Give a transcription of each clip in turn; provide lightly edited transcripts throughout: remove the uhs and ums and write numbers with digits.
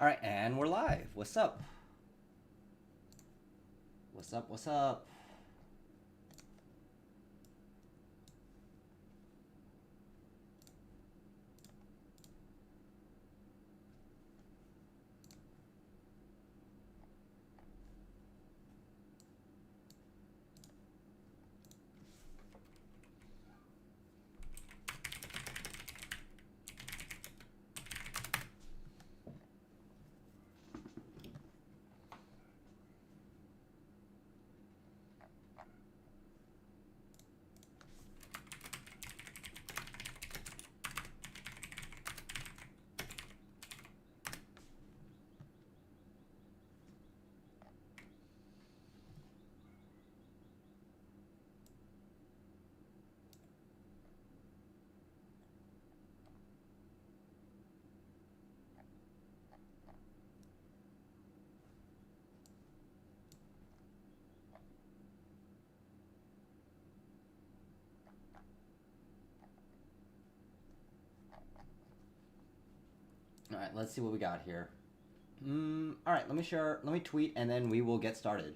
All right, and we're live. What's up? What's up? What's up? All right, let's see what we got here. All right, let me share. Let me tweet, and then we will get started.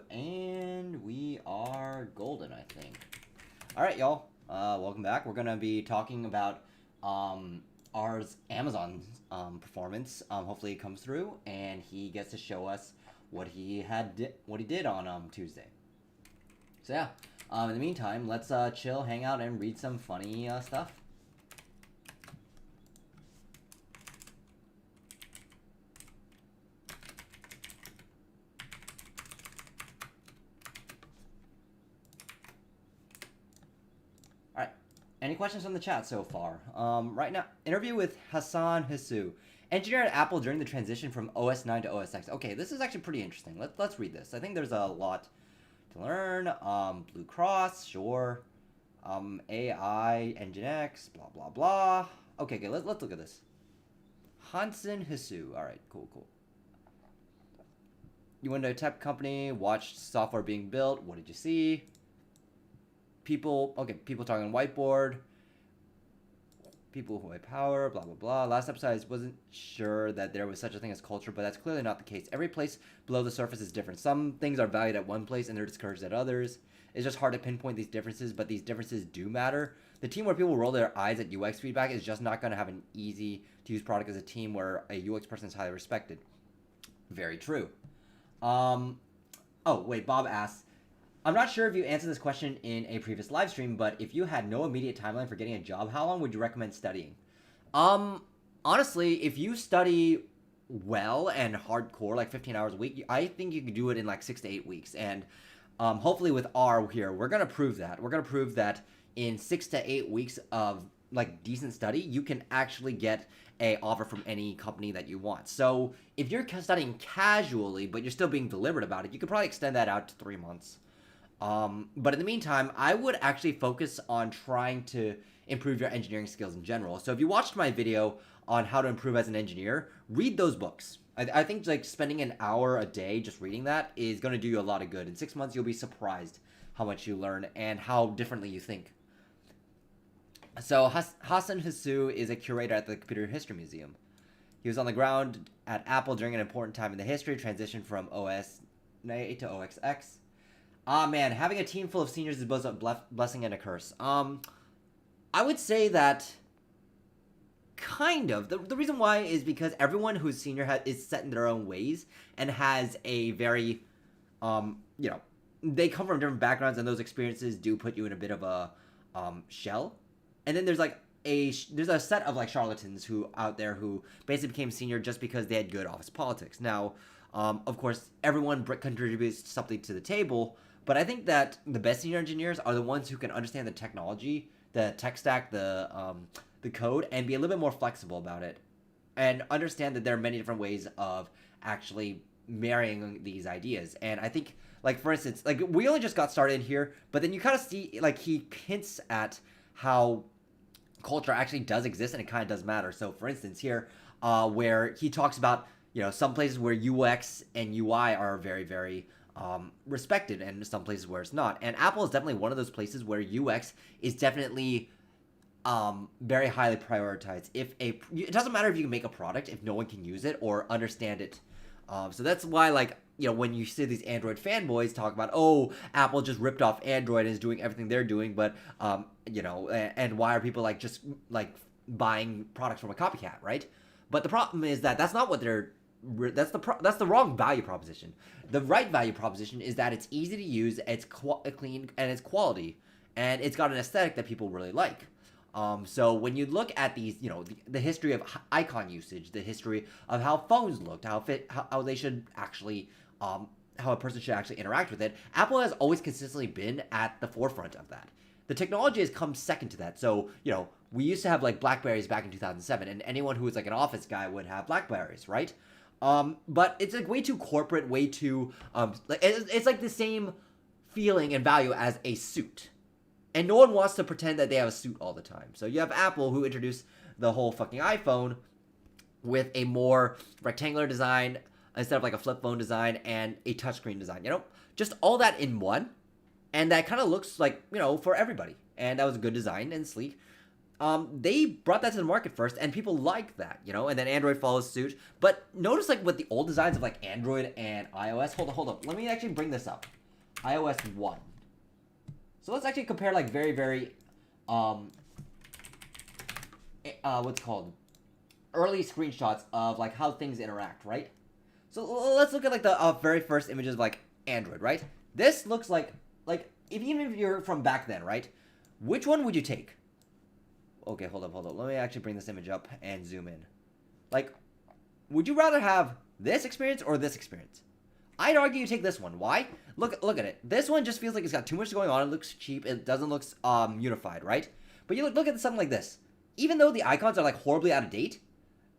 And we are golden, I think. All right, y'all. Welcome back. We're gonna be talking about ours Amazon performance. Hopefully, it comes through, and he gets to show us what he did on Tuesday. So yeah. In the meantime, let's chill, hang out, and read some funny stuff. Alright, any questions from the chat so far? Right now, interview with Hassan Hisu, engineer at Apple during the transition from OS 9 to OS X. Okay, this is actually pretty interesting. Let's read this. I think there's a lot to learn. Blue Cross, sure. AI, Nginx, blah, blah, blah. Okay, good. Let's look at this. Hansen Hisu. All right, cool. You went to a tech company, watched software being built. What did you see? People talking whiteboard. People who had power, blah, blah, blah. Last episode, I wasn't sure that there was such a thing as culture, but that's clearly not the case. Every place below the surface is different. Some things are valued at one place and they're discouraged at others. It's just hard to pinpoint these differences, but these differences do matter. The team where people roll their eyes at UX feedback is just not going to have an easy-to-use product as a team where a UX person is highly respected. Very true. Oh, wait, Bob asks, I'm not sure if you answered this question in a previous live stream, but if you had no immediate timeline for getting a job, how long would you recommend studying? Honestly, if you study well and hardcore, like 15 hours a week, I think you could do it in like 6 to 8 weeks. And hopefully with R here, we're going to prove that. We're going to prove that in 6 to 8 weeks of like decent study, you can actually get a offer from any company that you want. So if you're studying casually, but you're still being deliberate about it, you could probably extend that out to 3 months. But in the meantime, I would actually focus on trying to improve your engineering skills in general. So if you watched my video on how to improve as an engineer, read those books. I think like spending an hour a day just reading that is going to do you a lot of good. In 6 months, you'll be surprised how much you learn and how differently you think. So Hassan Hisu is a curator at the Computer History Museum. He was on the ground at Apple during an important time in the history, transition from OS 8 to OS X. Man, having a team full of seniors is both a blessing and a curse. I would say that kind of. The reason why is because everyone who's senior is set in their own ways and has a very, they come from different backgrounds and those experiences do put you in a bit of a shell. And then there's like there's a set of like charlatans who out there who basically became senior just because they had good office politics. Now, of course, everyone contributes something to the table. But I think that the best senior engineers are the ones who can understand the technology, the tech stack, the code, and be a little bit more flexible about it. And understand that there are many different ways of actually marrying these ideas. And I think, like, for instance, like, we only just got started here, but then you kind of see, like, he hints at how culture actually does exist and it kind of does matter. So, for instance, here, where he talks about, some places where UX and UI are very, very respected, and some places where it's not. And Apple is definitely one of those places where UX is definitely very highly prioritized. It doesn't matter if you can make a product if no one can use it or understand it. So that's why, like, when you see these Android fanboys talk about, oh, Apple just ripped off Android and is doing everything they're doing, but and why are people like just like buying products from a copycat, right? But the problem is that that's not what they're that's the wrong value proposition. The right value proposition is that it's easy to use, it's clean, and it's quality, and it's got an aesthetic that people really like. So when you look at these, the history of icon usage, the history of how phones looked, how they should actually, how a person should actually interact with it, Apple has always consistently been at the forefront of that. The technology has come second to that. So, we used to have like Blackberries back in 2007, and anyone who was like an office guy would have Blackberries, right? But it's like way too corporate, way too, it's like the same feeling and value as a suit. And no one wants to pretend that they have a suit all the time. So you have Apple, who introduced the whole fucking iPhone with a more rectangular design instead of like a flip phone design and a touchscreen design. Just all that in one. And that kind of looks like, for everybody. And that was a good design and sleek. They brought that to the market first, and people like that, and then Android follows suit. But notice, like, with the old designs of, like, Android and iOS. Hold on. Let me actually bring this up. iOS 1. So let's actually compare, like, very, very, what's it called? Early screenshots of, like, how things interact, right? So let's look at, like, the very first images of, like, Android, right? This looks like, even if you're from back then, right? Which one would you take? Okay, hold up. Let me actually bring this image up and zoom in. Like, would you rather have this experience or this experience? I'd argue you take this one. Why? Look at it. This one just feels like it's got too much going on. It looks cheap. It doesn't look unified, right? But you look at something like this. Even though the icons are like horribly out of date,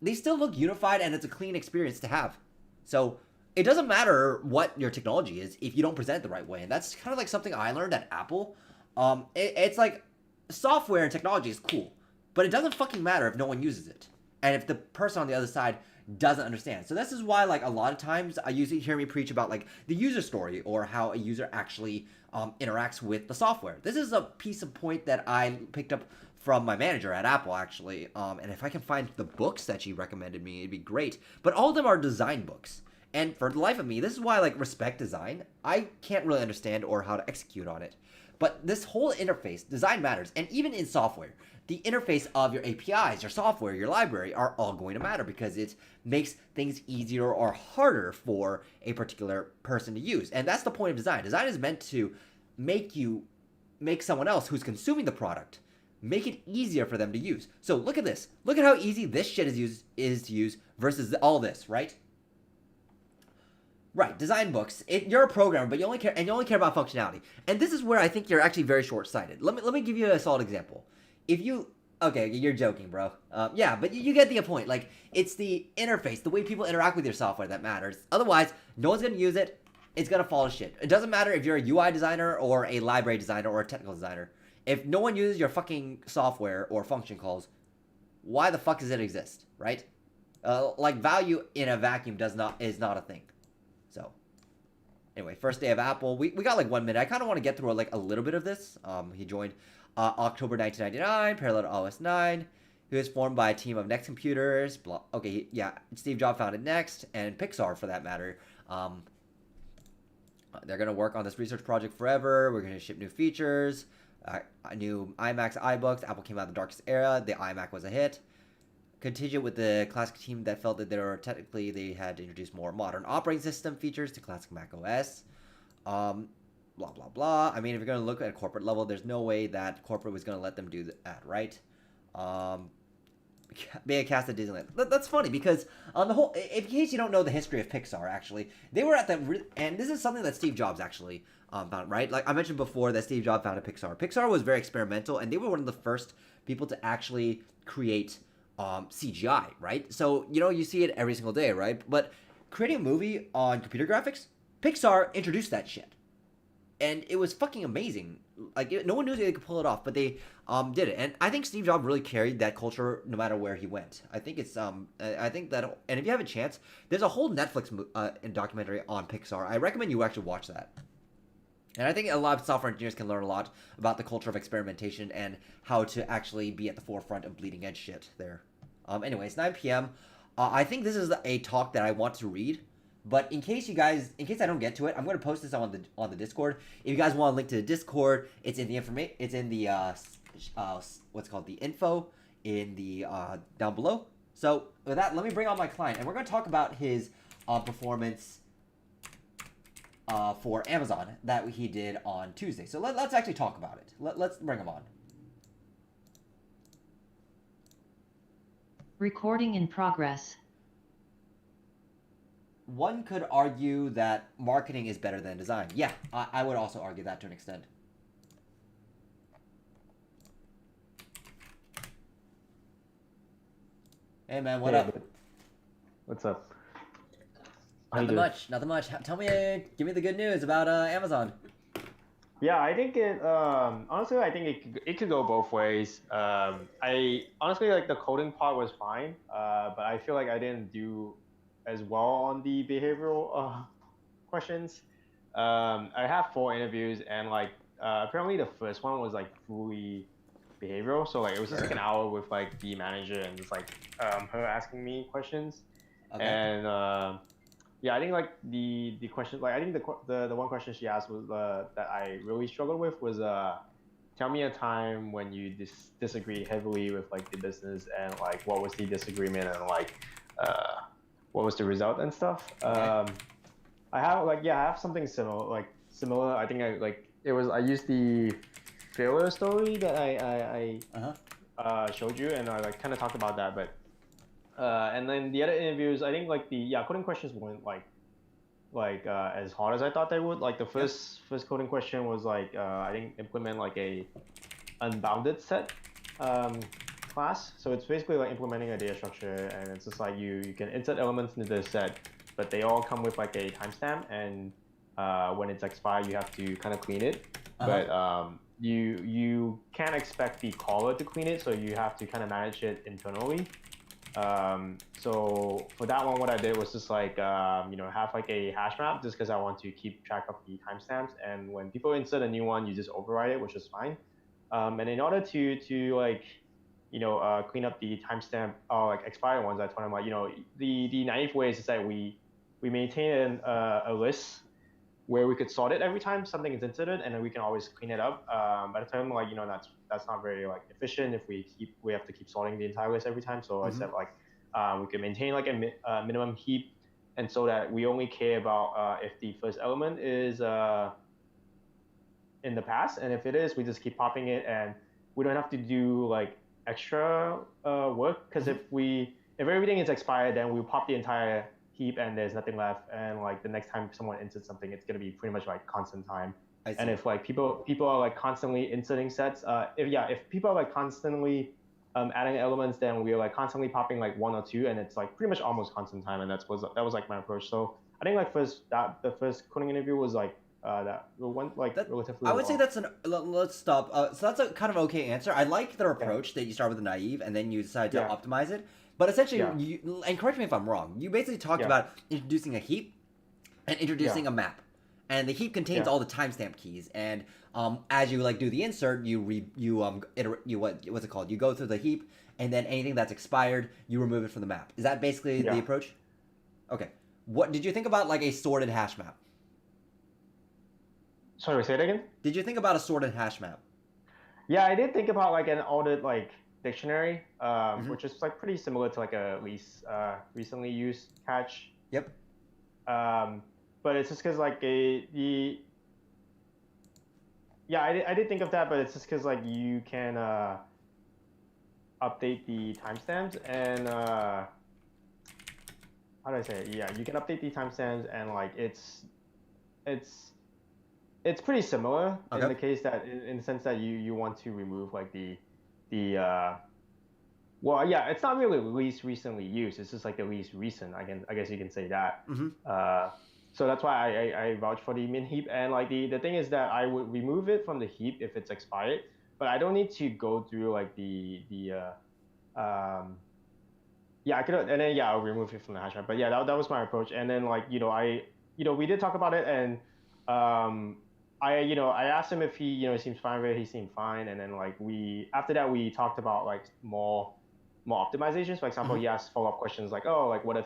they still look unified, and it's a clean experience to have. So it doesn't matter what your technology is if you don't present it the right way. And that's kind of like something I learned at Apple. It's like software and technology is cool, but it doesn't fucking matter if no one uses it. And if the person on the other side doesn't understand. So this is why, like, a lot of times I usually hear me preach about, like, the user story or how a user actually interacts with the software. This is a piece of point that I picked up from my manager at Apple, actually. And if I can find the books that she recommended me, it'd be great. But all of them are design books. And for the life of me, this is why I, like, respect design. I can't really understand or how to execute on it. But this whole interface, design matters. And even in software, the interface of your APIs, your software, your library are all going to matter because it makes things easier or harder for a particular person to use. And that's the point of design. Design is meant to make someone else who's consuming the product, make it easier for them to use. So look at this. Look at how easy this shit is to use versus all this, right? Right, design books. You're a programmer, but you only care about functionality. And this is where I think you're actually very short-sighted. Let me give you a solid example. Okay, you're joking, bro. Yeah, but you get the point. Like, it's the interface, the way people interact with your software that matters. Otherwise, no one's gonna use it. It's gonna fall to shit. It doesn't matter if you're a UI designer or a library designer or a technical designer. If no one uses your fucking software or function calls, why the fuck does it exist, right? Like, value in a vacuum is not a thing. So, anyway, first day of Apple. We got like 1 minute. I kind of want to get through like a little bit of this. He joined October 1999, parallel to OS 9. He was formed by a team of Next computers. Steve Jobs founded Next and Pixar for that matter. They're going to work on this research project forever. We're going to ship new features, new iMacs, iBooks. Apple came out in the darkest era. The iMac was a hit. Contingent with the classic team that felt that they had to introduce more modern operating system features to classic Mac OS. Blah, blah, blah. I mean, if you're going to look at a corporate level, there's no way that corporate was going to let them do that, right? Being a cast at Disneyland. That's funny because on the whole, in case you don't know the history of Pixar, actually, they were at and this is something that Steve Jobs actually found, right? Like I mentioned before that Steve Jobs founded Pixar. Pixar was very experimental, and they were one of the first people to actually create CGI, right? So, you see it every single day, right? But creating a movie on computer graphics, Pixar introduced that shit. And it was fucking amazing. like no one knew they could pull it off, but they did it. And I think Steve Jobs really carried that culture no matter where he went. I think it's I think that, and if you have a chance, there's a whole Netflix documentary on Pixar. I recommend you actually watch that. And I think a lot of software engineers can learn a lot about the culture of experimentation and how to actually be at the forefront of bleeding edge shit there. Anyways, 9 p.m. I think this is a talk that I want to read. But in case I don't get to it, I'm going to post this on the Discord. If you guys want a link to the Discord, it's in the what's called the info in the down below. So with that, let me bring on my client, and we're going to talk about his performance for Amazon that he did on Tuesday. So let's actually talk about it. Let's bring him on. Recording in progress. One could argue that marketing is better than design. Yeah, I would also argue that to an extent. Hey man, what up? What's up? Nothing much. Tell me, give me the good news about Amazon. Yeah, I think it. Honestly, I think it could go both ways. I honestly like the coding part was fine, but I feel like I didn't do as well on the behavioral questions. I have 4 interviews, and like apparently the first one was like fully behavioral. So like it was just like an hour with like the manager and just like her asking me questions. Okay. And yeah, I think like the question, like I think the one question she asked was that I really struggled with was tell me a time when you disagreed heavily with like the business, and like what was the disagreement, and like what was the result and stuff. Okay. I have something similar. I think I used the failure story that I showed you, and I like kind of talked about that. But and then the other interviews, I think like the coding questions weren't like as hard as I thought they would. Like the first coding question was like I think implement like a unbounded set class. So it's basically like implementing a data structure, and it's just like you can insert elements into the set, but they all come with like a timestamp, and when it's expired, you have to kind of clean it. But you can't expect the caller to clean it, so you have to kind of manage it internally. So for that one, what I did was just like have like a hash map, just because I want to keep track of the timestamps, and when people insert a new one, you just override it, which is fine. And in order to like clean up the timestamp like expired ones, I told them like the naive way is that we maintain a list where we could sort it every time something is inserted, and then we can always clean it up. But I told them like that's not very like efficient if we have to keep sorting the entire list every time. So I said like we could maintain like a minimum heap, and so that we only care about if the first element is in the past, and if it is, we just keep popping it, and we don't have to do like extra work, because if everything is expired, then we'll pop the entire heap and there's nothing left, and like the next time someone inserts something, it's going to be pretty much like constant time. And if like people are like constantly inserting sets, if people are like constantly adding elements, then we're like constantly popping like 1 or 2, and it's like pretty much almost constant time, and that was like my approach. So I think like the first coding interview was like that went like relatively I would well. say that's let's stop. So that's a kind of okay answer. I like their approach that you start with the naive and then you decide to optimize it. But essentially, and correct me if I'm wrong, you basically talked about introducing a heap and introducing a map. And the heap contains all the timestamp keys, and as you like do the insert, what's it called? You go through the heap, and then anything that's expired, you remove it from the map. Is that basically the approach? Okay. What did you think about like a sorted hash map? Sorry, say it again? Did you think about a sorted hash map? Yeah, I did think about like an ordered like dictionary, which is like pretty similar to like a least recently used catch. Yep. But it's just because like I did think of that, but it's just because like you can update the timestamps, and how do I say it? Yeah, you can update the timestamps, and like it's pretty similar in the case that in the sense that you want to remove like the well, yeah, it's not really least recently used. It's just like the least recent. I guess you can say that. so that's why I vouch for the min heap. And like the thing is that I would remove it from the heap if it's expired, but I don't need to go through like yeah, I could, and then yeah, I'll remove it from the hash map. But yeah, that was my approach. And then like we did talk about it, and I asked him if he seems fine with it. He seemed fine, and then like after that we talked about like more optimizations. For example, he asked follow-up questions like, oh, like what if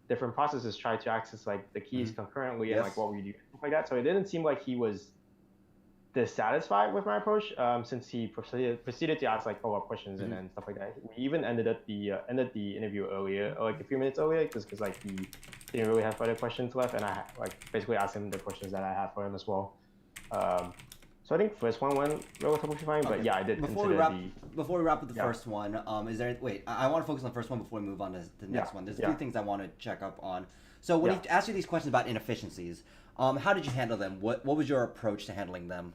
different processes try to access like the keys concurrently, and like what would you do, stuff like that. So it didn't seem like he was dissatisfied with my approach, since he proceeded to ask like follow-up questions and then stuff like that. We even ended the interview earlier, like a few minutes earlier, because like he didn't really have further questions left, and I like basically asked him the questions that I had for him as well. So I think first one went relatively fine, but yeah, I did before we wrap with the first one, is there I want to focus on the first one before we move on to the next one. There's a few things I want to check up on. So when he asked you these questions about inefficiencies, how did you handle them? What was your approach to handling them?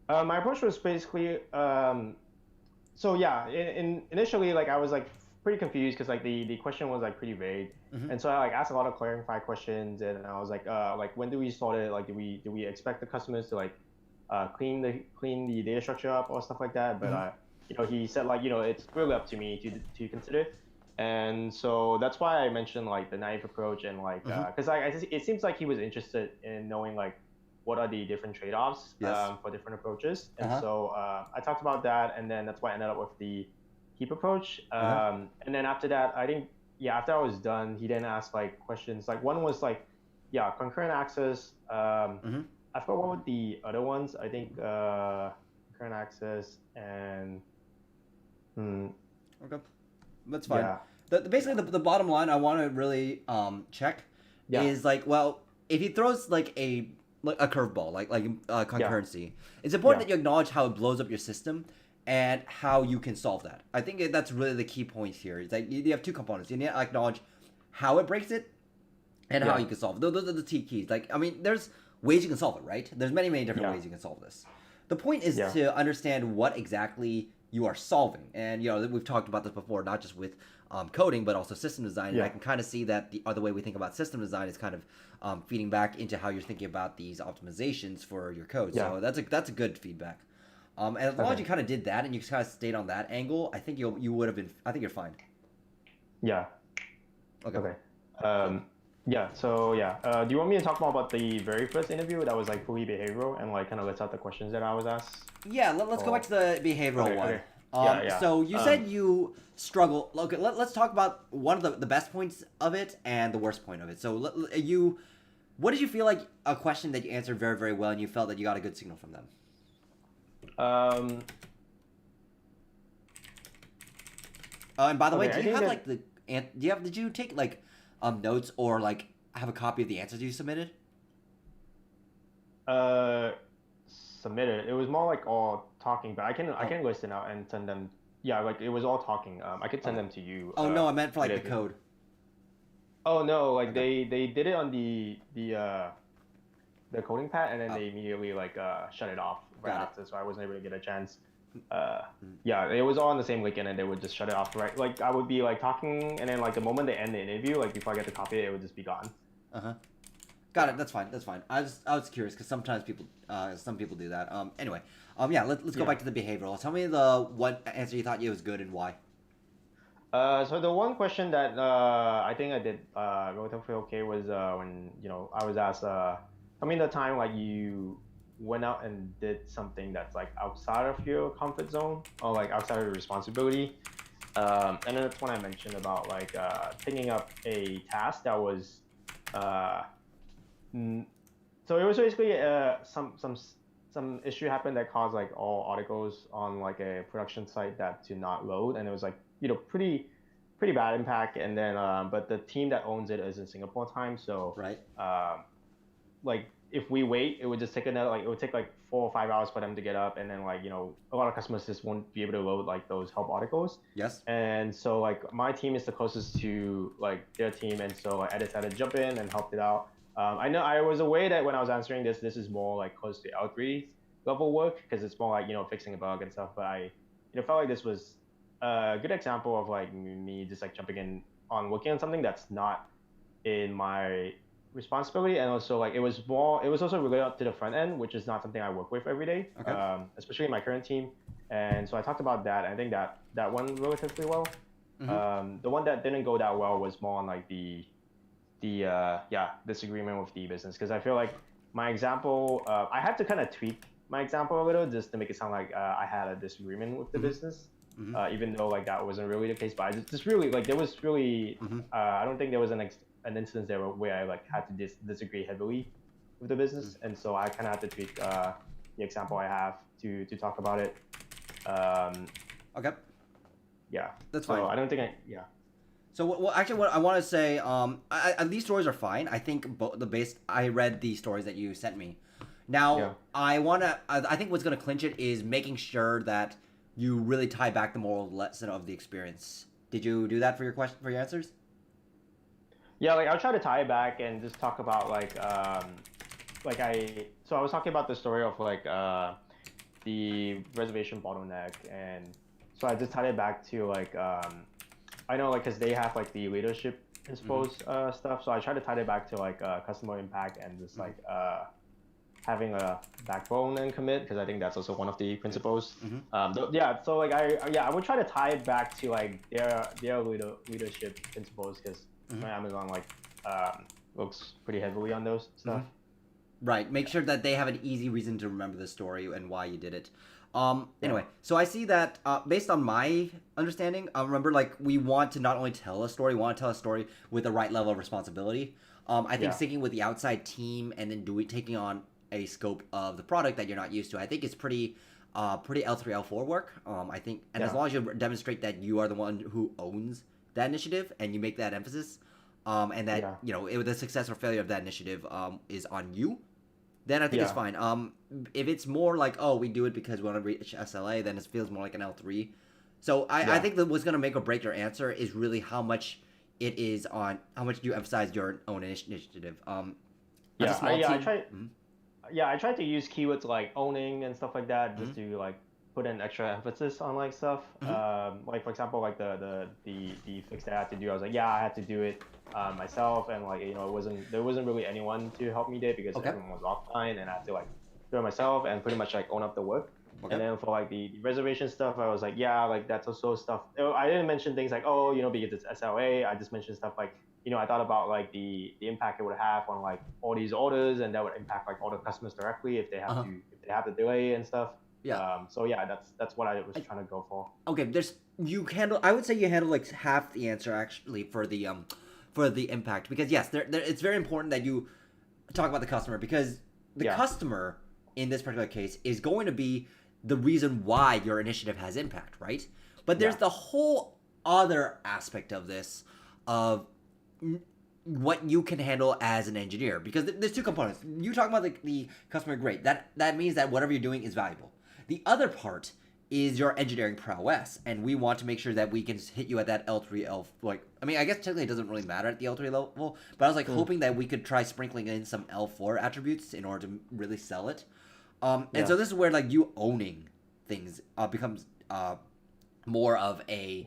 My approach was basically so yeah, initially like I was like pretty confused because like the question was like pretty vague, and so I like asked a lot of clarifying questions, and I was like when do we start it? Like do we expect the customers to like clean the data structure up or stuff like that? But he said like it's really up to me to consider, and so that's why I mentioned like the naive approach, and like because it seems like he was interested in knowing like what are the different trade-offs for different approaches, and so I talked about that, and then that's why I ended up with the heap approach. And then after that, I think after I was done, he then asked like questions. Like one was like concurrent access. I forgot what were the other ones. I think concurrent access and okay, that's fine. Basically the bottom line I want to really check is like, well, if he throws like a curveball, like concurrency, it's important that you acknowledge how it blows up your system and how you can solve that. I think that's really the key point here. Is that you have two components. You need to acknowledge how it breaks it and how you can solve it. Those are the two keys. Like, I mean, there's ways you can solve it, right? There's many different ways you can solve this. The point is to understand what exactly you are solving. And, we've talked about this before, not just with coding, but also system design. And I can kind of see that the other way we think about system design is kind of feeding back into how you're thinking about these optimizations for your code. So that's a good feedback. And as long as you kind of did that and you kind of stayed on that angle, I think you would have been. I think you're fine. Yeah. Okay. So do you want me to talk more about the very first interview that was like fully behavioral and like kind of lets out the questions that I was asked? Yeah. Let's go back to the behavioral one. So you said you struggle. Okay. Let's talk about one of the best points of it and the worst point of it. So what did you feel like a question that you answered very, very well and you felt that you got a good signal from them? And by the way, did you take like notes or like have a copy of the answers you submitted? Submitted. It was more like all talking, but I can list it out and send them. Yeah, like it was all talking. I could send them to you. Oh no, I meant for like the code. Oh no, like they did it on the coding pad, and then they immediately like shut it off right after, so I wasn't able to get a chance. It was all on the same link, and then they would just shut it off. Right, like I would be like talking, and then like the moment they end the interview, like before I get to copy it, it would just be gone. Got it. That's fine. I was curious because sometimes some people do that. Anyway, let's go back to the behavioral. Tell me what answer you thought was good and why. So the one question that I think I did relatively okay was when I was asked, tell me the time like you went out and did something that's like outside of your comfort zone or like outside of your responsibility. And then that's when I mentioned about like picking up a task that was so it was basically some issue happened that caused like all articles on like a production site that to not load, and it was like pretty bad impact. And then but the team that owns it is in Singapore time, so like if we wait, it would just take it would take like 4 or 5 hours for them to get up, and then like a lot of customers just won't be able to load like those help articles. Yes. And so like my team is the closest to like their team, and so I decided to jump in and help it out. I know I was aware that when I was answering this is more like close to L3 level work because it's more like fixing a bug and stuff. But I felt like this was a good example of like me just like jumping in on working on something that's not in my responsibility, and also like it was also related to the front end, which is not something I work with every day, Okay. especially in my current team. And so I talked about that. I think that went relatively well. The one that didn't go that well was more on like the disagreement with the business, because I feel like my example, I had to kind of tweak my example a little just to make it sound like I had a disagreement with the business, even though like that wasn't really the case. But I just really like there was really I don't think there was an instance there where I like had to disagree heavily with the business, and so I kind of had to tweak the example I have to talk about it. Okay. Yeah. That's so fine. I don't think So actually, what I want to say, these stories are fine. I think I read the stories that you sent me. Now, I think what's going to clinch it is making sure that you really tie back the moral lesson of the experience. Did you do that for your answers? Yeah, like I'll try to tie it back and just talk about so I was talking about the story of like the reservation bottleneck, and so I just tied it back to like I know like because they have like the leadership principles stuff, so I try to tie it back to like customer impact and just like having a backbone and commit, because I think that's also one of the principles. So like I would try to tie it back to like their leadership principles, because Amazon like looks pretty heavily on those stuff. Right. Make sure that they have an easy reason to remember the story and why you did it. Anyway, so I see that based on my understanding, remember, like, we want to not only tell a story, we want to tell a story with the right level of responsibility. I think sticking with the outside team and then taking on a scope of the product that you're not used to, I think is pretty L3, L4 work. I think, and as long as you demonstrate that you are the one who owns that initiative and you make that emphasis, and that the success or failure of that initiative is on you, then I think it's fine. If it's more like, oh, we do it because we want to reach SLA, then it feels more like an L3. So I think that what's going to make or break your answer is really how much it is on how much you emphasize your own initiative. I tried to use keywords like owning and stuff like that, just to like put an extra emphasis on like stuff. Like for example, like the fix that I had to do, I was like, I had to do it myself, and like there wasn't really anyone to help me there because everyone was offline, and I had to like do it myself and pretty much like own up the work. And then for like the reservation stuff, I was like, like that's also stuff. I didn't mention things like, because it's SLA. I just mentioned stuff like, I thought about like the impact it would have on like all these orders, and that would impact like all the customers directly if they have the delay and stuff. That's what I was trying to go for. Okay, I would say you handle like half the answer actually for the impact, because yes, it's very important that you talk about the customer, because the customer in this particular case is going to be the reason why your initiative has impact, right? But there's the whole other aspect of this of what you can handle as an engineer, because there's two components. You talk about the customer, great. That means that whatever you're doing is valuable. The other part is your engineering prowess, and we want to make sure that we can hit you at that L3, I guess technically it doesn't really matter at the L3 level, but I was like hoping that we could try sprinkling in some L4 attributes in order to really sell it. And so this is where like you owning things becomes more of a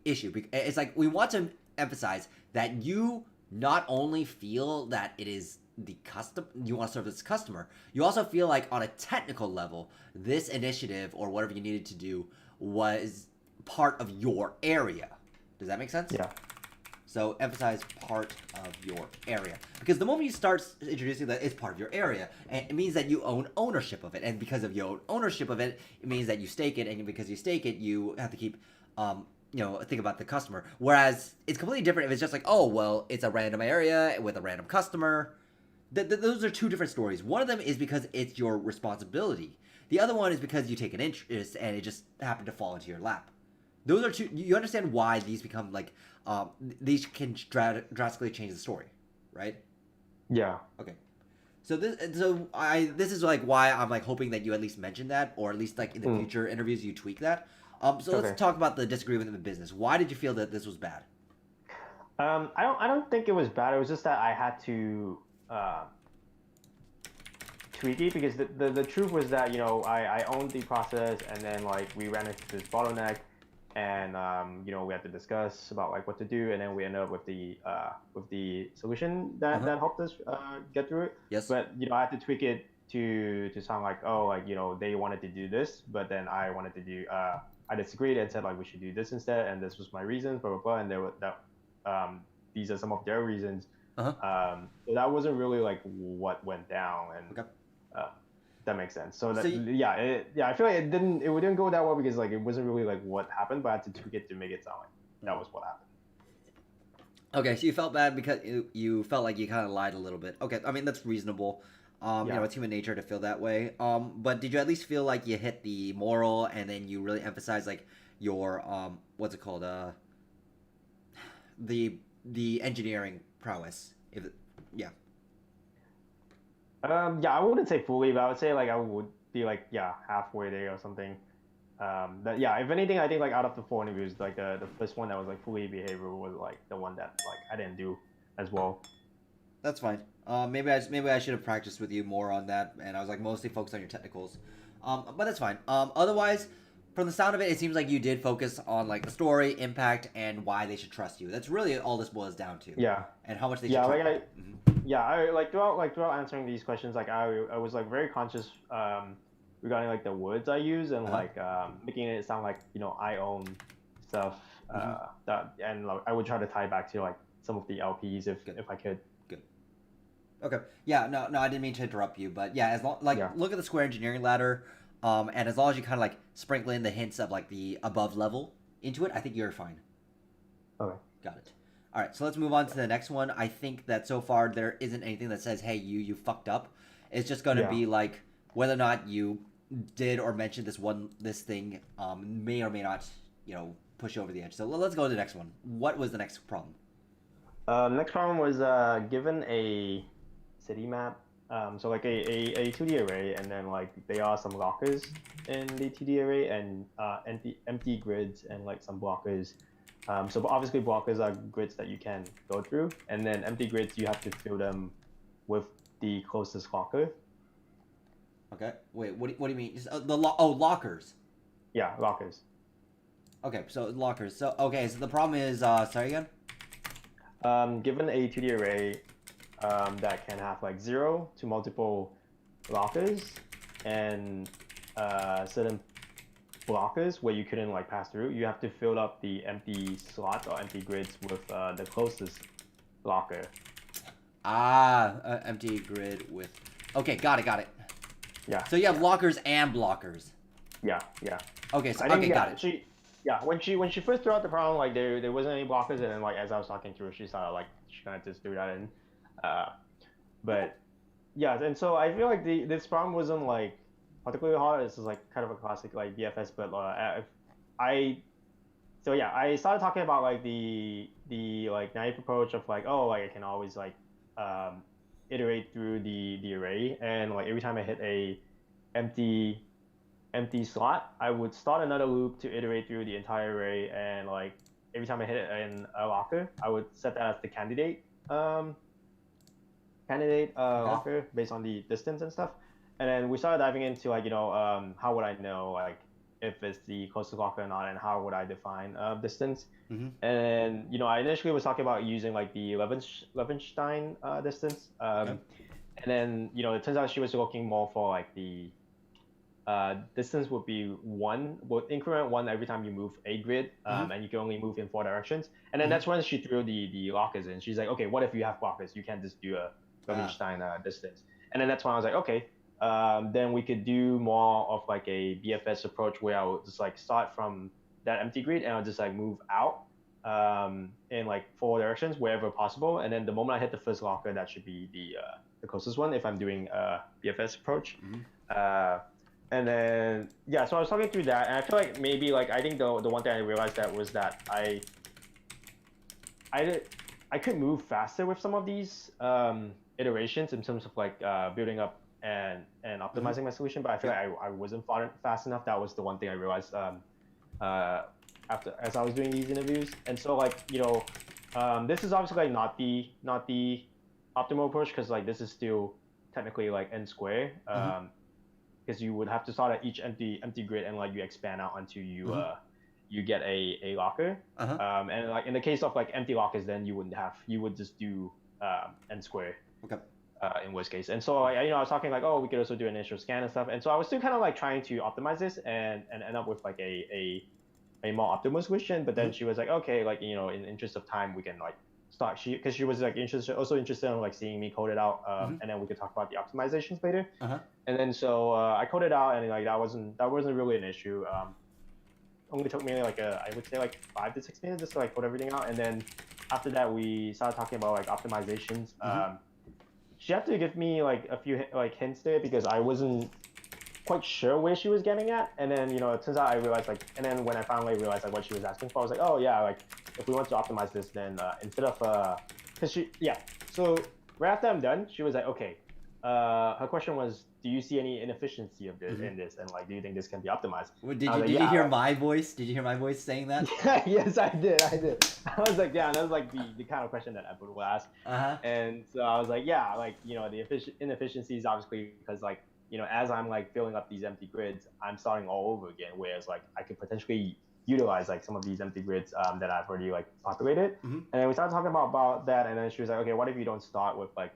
issue. It's like we want to emphasize that you not only feel that it is you want to serve this customer, you also feel like on a technical level, this initiative or whatever you needed to do was part of your area. Does that make sense? Yeah. So emphasize part of your area, because the moment you start introducing that it's part of your area, it means that you own ownership of it, and because of your own ownership of it, it means that you stake it, and because you stake it, you have to keep think about the customer. Whereas it's completely different if it's just like, oh well, it's a random area with a random customer. Those are two different stories. One of them is because it's your responsibility. The other one is because you take an interest and it just happened to fall into your lap. Those are two. You understand why these become like these can drastically change the story, right? Yeah. Okay. So this is like why I'm like hoping that you at least mention that, or at least like in the future interviews you tweak that. Let's talk about the disagreement in the business. Why did you feel that this was bad? I don't think it was bad. It was just that I had to tweak it, because the truth was that I owned the process, and then like we ran into this bottleneck, and you know, we had to discuss about like what to do, and then we ended up with the solution that Uh-huh. that helped us get through it. Yes. But you know, I had to tweak it to sound like, oh, like, you know, they wanted to do this, but then I wanted to do I disagreed and said like we should do this instead, and this was my reasons, blah blah blah, and there were that these are some of their reasons. Uh-huh. So that wasn't really like what went down, and Okay. uh, that makes sense. So So that, yeah, I feel like it didn't go that well because like it wasn't really like what happened, but I had to tweak it to make it sound like that was what happened. okay, so you felt bad because you felt like you kind of lied a little bit. Okay, I mean that's reasonable. You know, Yeah. it's human nature to feel that way. But did you at least feel like you hit the moral, and then you really emphasize like your what's it called? The engineering prowess. If it, yeah. Yeah, I wouldn't say fully, but I would say like I would be like, yeah, halfway there or something. That yeah, if anything, I think like out of the four interviews, like the first one that was like fully behavioral was like the one that like I didn't do as well. That's fine. Maybe I should have practiced with you more on that, and I was like mostly focused on your technicals. But that's fine. Otherwise, from the sound of it, it seems like you did focus on like the story, impact, and why they should trust you. That's really all this boils down to, Yeah. and how much they should Yeah, trust. like yeah, I throughout answering these questions, like I was like very conscious regarding like the words I use and Uh-huh. like making it sound like, you know, I own stuff Mm-hmm. that, and like I would try to tie back to like some of the LPs Good. if I could. Good. Okay. Yeah. No. No. I didn't mean to interrupt you, but yeah. As long like Yeah. look at the square engineering ladder, and as long as you kind of like sprinkle in the hints of like the above level into it, I think you're fine. Okay. Got it. All right, so let's move on to the next one. I think that so far there isn't anything that says, "Hey, you fucked up." It's just going to Yeah. be like whether or not you did or mentioned this thing may or may not, push you over the edge. So let's go to the next one. What was the next problem? Next problem was given a city map, so like a 2D array, and then like there are some lockers in the 2D array, and empty grids and like some blockers. So obviously blockers are grids that you can go through, and then empty grids you have to fill them with the closest locker. Okay, wait, what do you mean? Lockers. Yeah, lockers. Okay, so lockers. So okay, so the problem is sorry again. Given a 2D array that can have like 0 to multiple lockers and certain blockers where you couldn't like pass through, you have to fill up the empty slots or empty grids with the closest locker. Empty grid with. Okay, got it. Yeah. So you have lockers and blockers. Yeah, yeah. Okay, so I think, okay, yeah, got it. when she first threw out the problem, like there wasn't any blockers, and then like as I was talking through, she started like she kind of just threw that in. But yeah, and so I feel like this problem wasn't like particularly hard. This is like kind of a classic like BFS, but I so yeah, I started talking about like the like naive approach of like, oh, like I can always like iterate through the array, and like every time I hit a empty slot, I would start another loop to iterate through the entire array, and like every time I hit it in a locker, I would set that as the Okay. locker based on the distance and stuff. And then we started diving into like, how would I know like if it's the closest locker or not, and how would I define distance. Mm-hmm. And I initially was talking about using like the Levenstein distance, Okay. and then it turns out she was looking more for like the distance would be would increment one every time you move a grid, Mm-hmm. and you can only move in 4 directions. And then Mm-hmm. that's when she threw the lockers in. She's like, okay, what if you have blockers? You can't just do a Levenstein distance. And then that's when I was like, okay, then we could do more of like a BFS approach where I would just like start from that empty grid, and I'll just like move out in like 4 directions wherever possible. And then the moment I hit the first locker, that should be the closest one if I'm doing a BFS approach. Mm-hmm. And then yeah, so I was talking through that, and I feel like maybe like I think the one thing I realized that was that I could move faster with some of these iterations in terms of like building up and optimizing my solution, but I feel like I wasn't fast enough. That was the one thing I realized after as I was doing these interviews. And so like this is obviously like not the optimal approach, because like this is still technically like n square. Because you would have to start at each empty grid, and like you expand out until you you get a locker. And like in the case of like empty lockers, then you would just do n square. Okay. In worst case. And so I was talking like, oh, we could also do an initial scan and stuff. And so I was still kind of like trying to optimize this and end up with like a more optimal solution. But then she was like, okay, like, in interest of time, we can like start. Because she was like also interested in like seeing me code it out, and then we could talk about the optimizations later. And then so I coded out, and like that wasn't really an issue. Only took me like I would say like 5 to 6 minutes just to like code everything out. And then after that, we started talking about like optimizations. She had to give me like a few like hints there because I wasn't quite sure where she was getting at. And then it turns out I realized like, and then when I finally realized like what she was asking for, I was like, oh yeah, like if we want to optimize this, then instead of so right after I'm done, she was like, okay, her question was, do you see any inefficiency of this in this, and like do you think this can be optimized? Did you hear my voice? Did you hear my voice saying that? Yes, I did. I was like, yeah, and that was like the kind of question that Edward would ask. And so I was like, yeah, like the inefficiencies obviously because like as I'm like filling up these empty grids, I'm starting all over again. Whereas like I could potentially utilize like some of these empty grids that I've already like populated. And then we started talking about that, and then she was like, okay, what if you don't start with like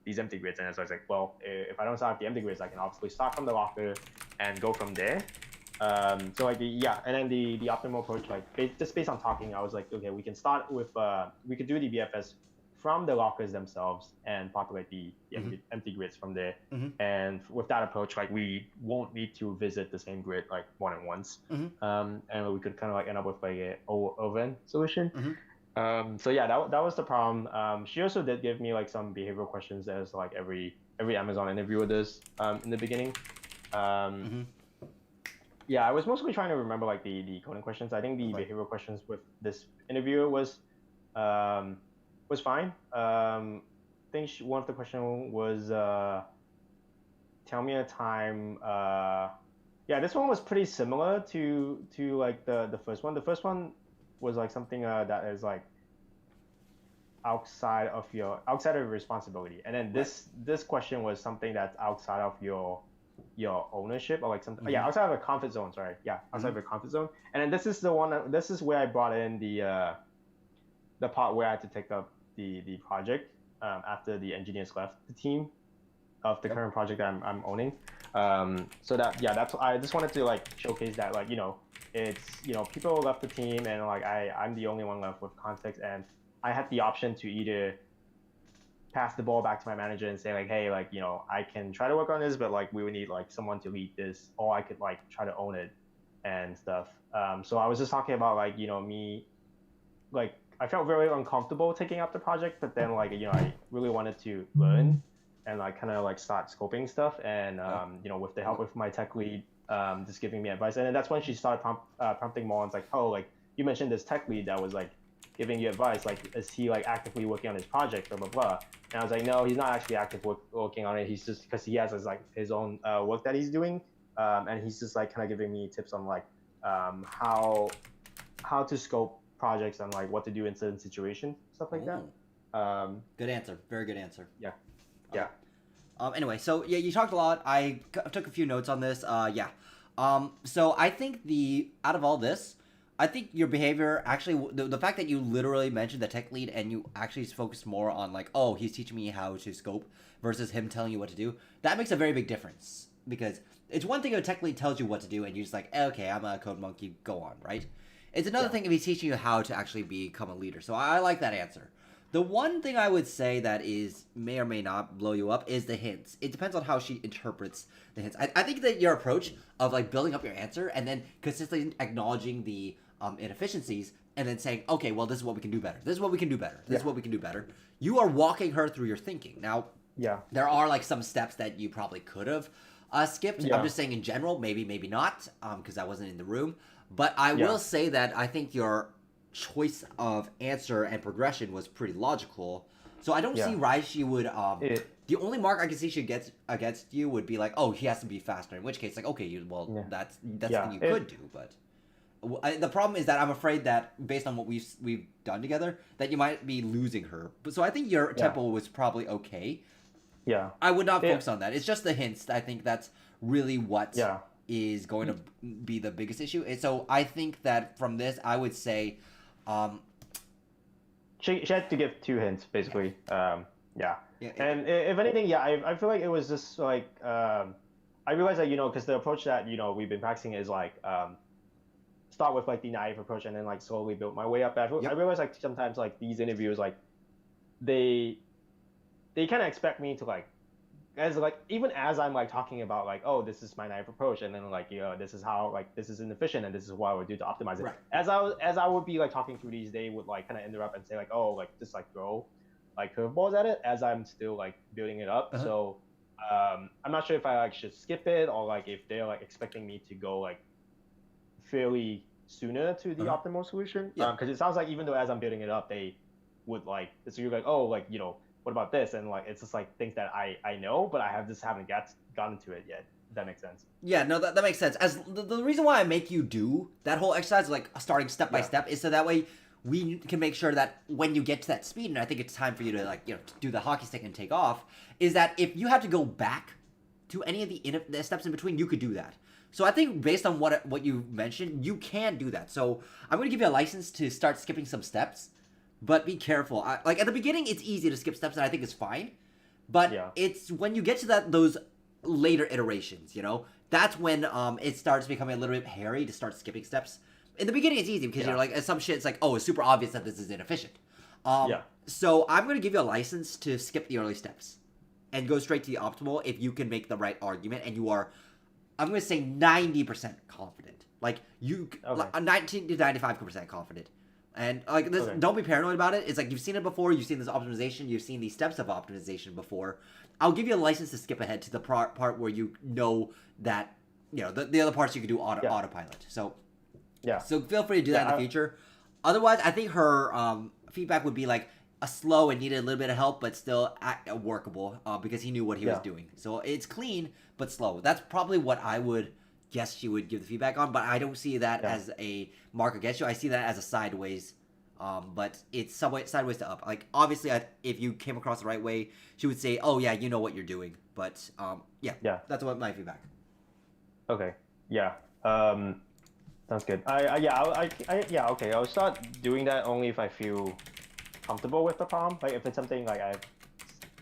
these empty grids? And so I was like, well, if I don't start with the empty grids, I can obviously start from the locker and go from there. So like and then the optimal approach, like just based on talking, I was like, okay, we can start with we could do the BFS from the lockers themselves and populate the empty grids from there. And with that approach, like we won't need to visit the same grid like more than once. And we could kind of like end up with like a over solution. So yeah, that was the problem. She also did give me like some behavioral questions as like every Amazon interviewer does in the beginning. Yeah, I was mostly trying to remember like the coding questions. I think the behavioral questions with this interviewer was fine. I think one of the question was tell me a time. Yeah, this one was pretty similar to like the first one. The first one was like something that is like outside of your responsibility, and then this question was something that's outside of your ownership or like something. Yeah, outside of a comfort zone. Sorry, yeah, outside of a comfort zone. And then this is the one. This is where I brought in the part where I had to take up the project after the engineers left the team of the current project that I'm owning. So that's I just wanted to like showcase that like it's people left the team and like I'm the only one left with context, and I had the option to either pass the ball back to my manager and say like, hey, like I can try to work on this, but like we would need like someone to lead this, or I could like try to own it and stuff. So I was just talking about like me, like I felt very uncomfortable taking up the project, but then like I really wanted to learn and like kind of like start scoping stuff, and with the help with my tech lead just giving me advice. And then that's when she started prompting more. It's like, oh, like you mentioned this tech lead that was like giving you advice, like is he like actively working on his project, blah blah blah. And I was like, no, he's not actually actively working on it. He's just, because he has his own work that he's doing, and he's just like kind of giving me tips on like how to scope projects and like what to do in certain situations, stuff like that. Good answer, very good answer. Yeah. Anyway, so yeah, you talked a lot. I took a few notes on this. So I think out of all this, I think your behavior actually, the fact that you literally mentioned the tech lead and you actually focused more on like, oh, he's teaching me how to scope versus him telling you what to do, that makes a very big difference. Because it's one thing if a tech lead tells you what to do and you're just like, okay, I'm a code monkey, go on, right? It's another thing if he's teaching you how to actually become a leader. So I like that answer. The one thing I would say that may or may not blow you up is the hints. It depends on how she interprets the hints. I think that your approach of like building up your answer and then consistently acknowledging the inefficiencies and then saying, okay, well, this is what we can do better. This is what we can do better. This is what we can do better. You are walking her through your thinking. Now, there are like some steps that you probably could have skipped. I'm just saying in general, maybe not, because I wasn't in the room. But I will say that I think your choice of answer and progression was pretty logical. So I don't see why she would the only mark I can see she gets against you would be like, oh, he has to be faster, in which case like, okay, that's something you could do. But the problem is that I'm afraid that based on what we've done together, that you might be losing her. But so I think your tempo was probably okay. I would not focus on that. It's just the hints. I think that's really what is going to be the biggest issue. And so I think that from this, I would say, she had to give 2 hints basically. Yeah. Yeah, And if anything, yeah, I feel like it was just like I realized that because the approach that we've been practicing is like start with like the naive approach and then like slowly build my way up. I realized like sometimes like these interviews like they kind of expect me to like even as I'm like talking about like, oh, this is my naive approach, and then like this is how like this is inefficient and this is what I would do to optimize it. Right. As I would be like talking through these, they would like kind of interrupt and say like, oh, like just like throw like curveballs at it as I'm still like building it up. So I'm not sure if I like should skip it or like if they're like expecting me to go like fairly sooner to the optimal solution. Because it sounds like even though as I'm building it up, they would like, so you're like, oh, like what about this? And like it's just like things that I know, but I haven't gotten to it yet. If that makes sense. Yeah, no, that makes sense. As the reason why I make you do that whole exercise, like starting step by step, is so that way we can make sure that when you get to that speed, and I think it's time for you to like do the hockey stick and take off, is that if you have to go back to any of the steps in between, you could do that. So I think based on what you mentioned, you can do that. So I'm going to give you a license to start skipping some steps, but be careful. Like at the beginning, it's easy to skip steps, and I think it's fine. But it's when you get to those later iterations, that's when it starts becoming a little bit hairy to start skipping steps. In the beginning, it's easy because you're like, some shit, it's like, oh, it's super obvious that this is inefficient. So I'm going to give you a license to skip the early steps and go straight to the optimal if you can make the right argument and you are, I'm going to say 90% confident. Like, 19 to 95% confident. And, like, this, don't be paranoid about it. It's like, you've seen it before. You've seen this optimization. You've seen these steps of optimization before. I'll give you a license to skip ahead to the part where you know that, the other parts you can do autopilot. So, so feel free to do that in the future. Otherwise, I think her feedback would be, like, a slow and needed a little bit of help, but still workable because he knew what he was doing. So it's clean, but slow. That's probably what I would guess she would give the feedback on, but I don't see that as a mark against you. I see that as a sideways, but it's sideways to up. Like, obviously, if you came across the right way, she would say, oh, yeah, you know what you're doing. But, that's what my feedback. Okay. Yeah. Sounds good. Okay. I'll start doing that only if I feel comfortable with the problem. Like if it's something like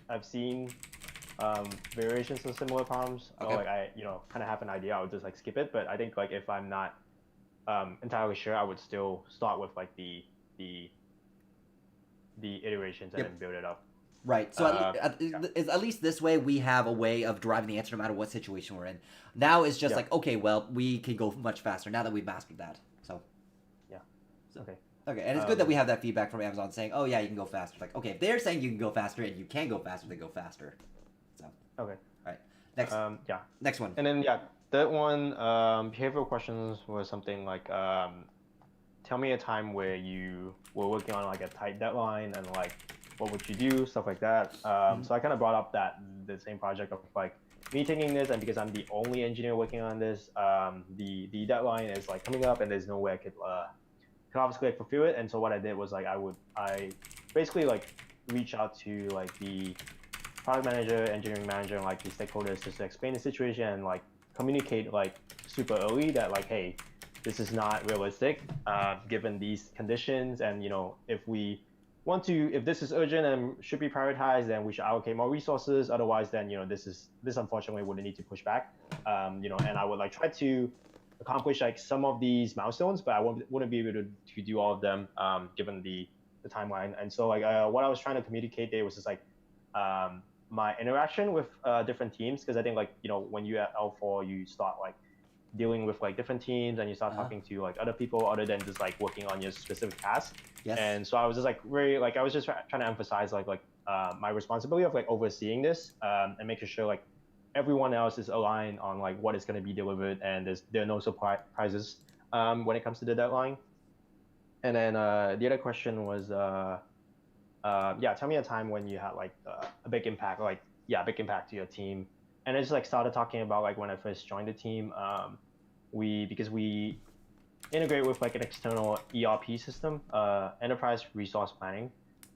I've seen variations of similar problems, or like I kind of have an idea, I would just like skip it. But I think like if I'm not entirely sure, I would still start with like the iterations and then build it up. Right. So at least this way we have a way of deriving the answer no matter what situation we're in. Now it's just like, okay, well, we can go much faster now that we've mastered that. So Okay, and it's good that we have that feedback from Amazon saying, oh, yeah, you can go faster. Like, okay, if they're saying you can go faster and you can go faster, then go faster. So. Okay. All right. Next one. And then, that one, behavioral questions was something like, tell me a time where you were working on, like, a tight deadline and, like, what would you do, stuff like that. So I kind of brought up the same project of, like, me taking this, and because I'm the only engineer working on this, the deadline is, like, coming up, and there's no way I could obviously like fulfill it. And so what I did was like I basically like reach out to like the product manager, engineering manager, and like the stakeholders just to explain the situation and like communicate like super early that like, hey, this is not realistic given these conditions, and if this is urgent and should be prioritized, then we should allocate more resources. Otherwise, then this unfortunately would need to push back. And I would like try to accomplish like some of these milestones, but I wouldn't be able to do all of them given the timeline. And so like what I was trying to communicate there was just like my interaction with different teams, because I think like when you at L4 you start like dealing with like different teams and you start talking to like other people other than just like working on your specific task. And so I was just like I was just trying to emphasize like my responsibility of like overseeing this and making sure like everyone else is aligned on like what is going to be delivered, and there are no surprises when it comes to the deadline. And then the other question was tell me a time when you had like a big impact to your team. And I just like started talking about like when I first joined the team, because we integrate with like an external ERP system, enterprise resource planning,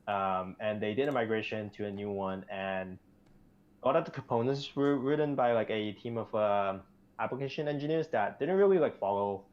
and they did a migration to a new one, and a lot of the components were written by like a team of application engineers that didn't really like follow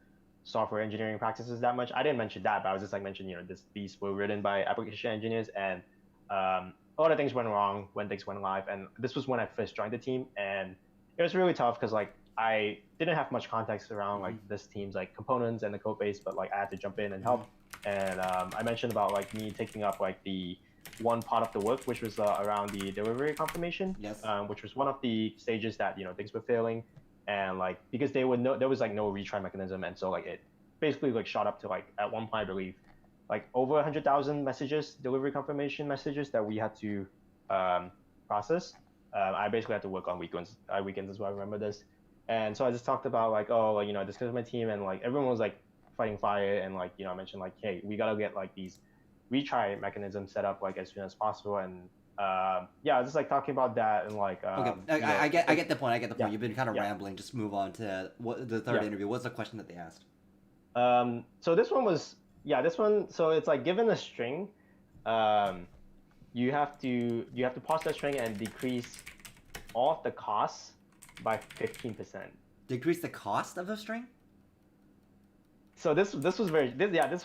software engineering practices that much. I didn't mention that, but I was just like mentioning, these were written by application engineers, and a lot of things went wrong when things went live. And this was when I first joined the team, and it was really tough because like I didn't have much context around like this team's like components and the code base, but like I had to jump in and help. And I mentioned about like me taking up like the one part of the work, which was around the delivery confirmation, Yes. Which was one of the stages that things were failing, and like because there was like no retry mechanism, and so like it basically like shot up to like at one point I believe like over 100,000 messages, delivery confirmation messages that we had to process. I basically had to work on weekends as well. I remember this, and so I just talked about like, oh, like, discussed with my team, and like everyone was like fighting fire, and like I mentioned like, hey, we gotta get like these retry mechanisms set up like as soon as possible, and yeah, just like talking about that, and like okay, I get the point. I get the point. Yeah, You've been kind of yeah. rambling. Just move on to what the third interview. What's the question that they asked? So this one was so it's like given a string, you have to parse that string and decrease all of the costs by 15%. Decrease the cost of the string? So this was this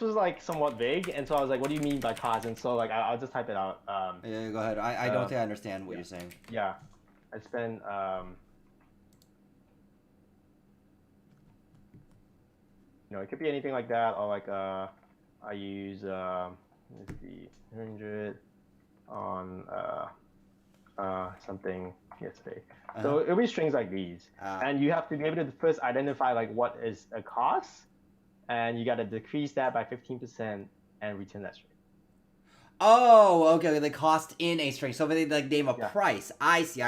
was like somewhat vague, and so I was like, what do you mean by cost? And so like I'll just type it out. Yeah, go ahead. I don't think I understand what you're saying. Yeah, I spent it could be anything like that, or like I use let's see, 100 on something yesterday. So it'll be strings like these, and you have to be able to first identify like what is a cost, and you got to decrease that by 15% and return that string. Oh, okay. The cost in a string. So they like name a price. I see.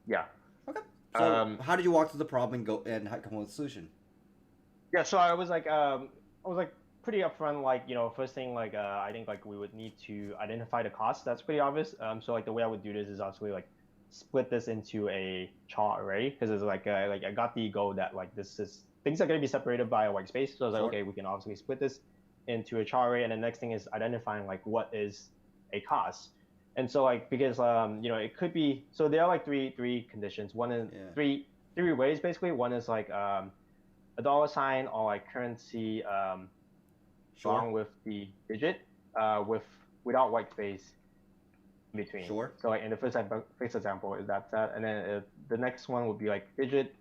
Yeah. Okay. So how did you walk through the problem and go and come up with a solution? Yeah. So I was like pretty upfront. Like first thing like I think like we would need to identify the cost. That's pretty obvious. So like the way I would do this is actually like split this into a chart array, because it's like I got the goal that like things are going to be separated by a white space. So I was like, okay, we can obviously split this into a char array, and the next thing is identifying like what is a cost. And so like because it could be, so there are like three conditions. One is three ways basically. One is like a $sign or like currency along with the digit without white space in between. Sure. So like in the first example is that, and then the next one would be like digit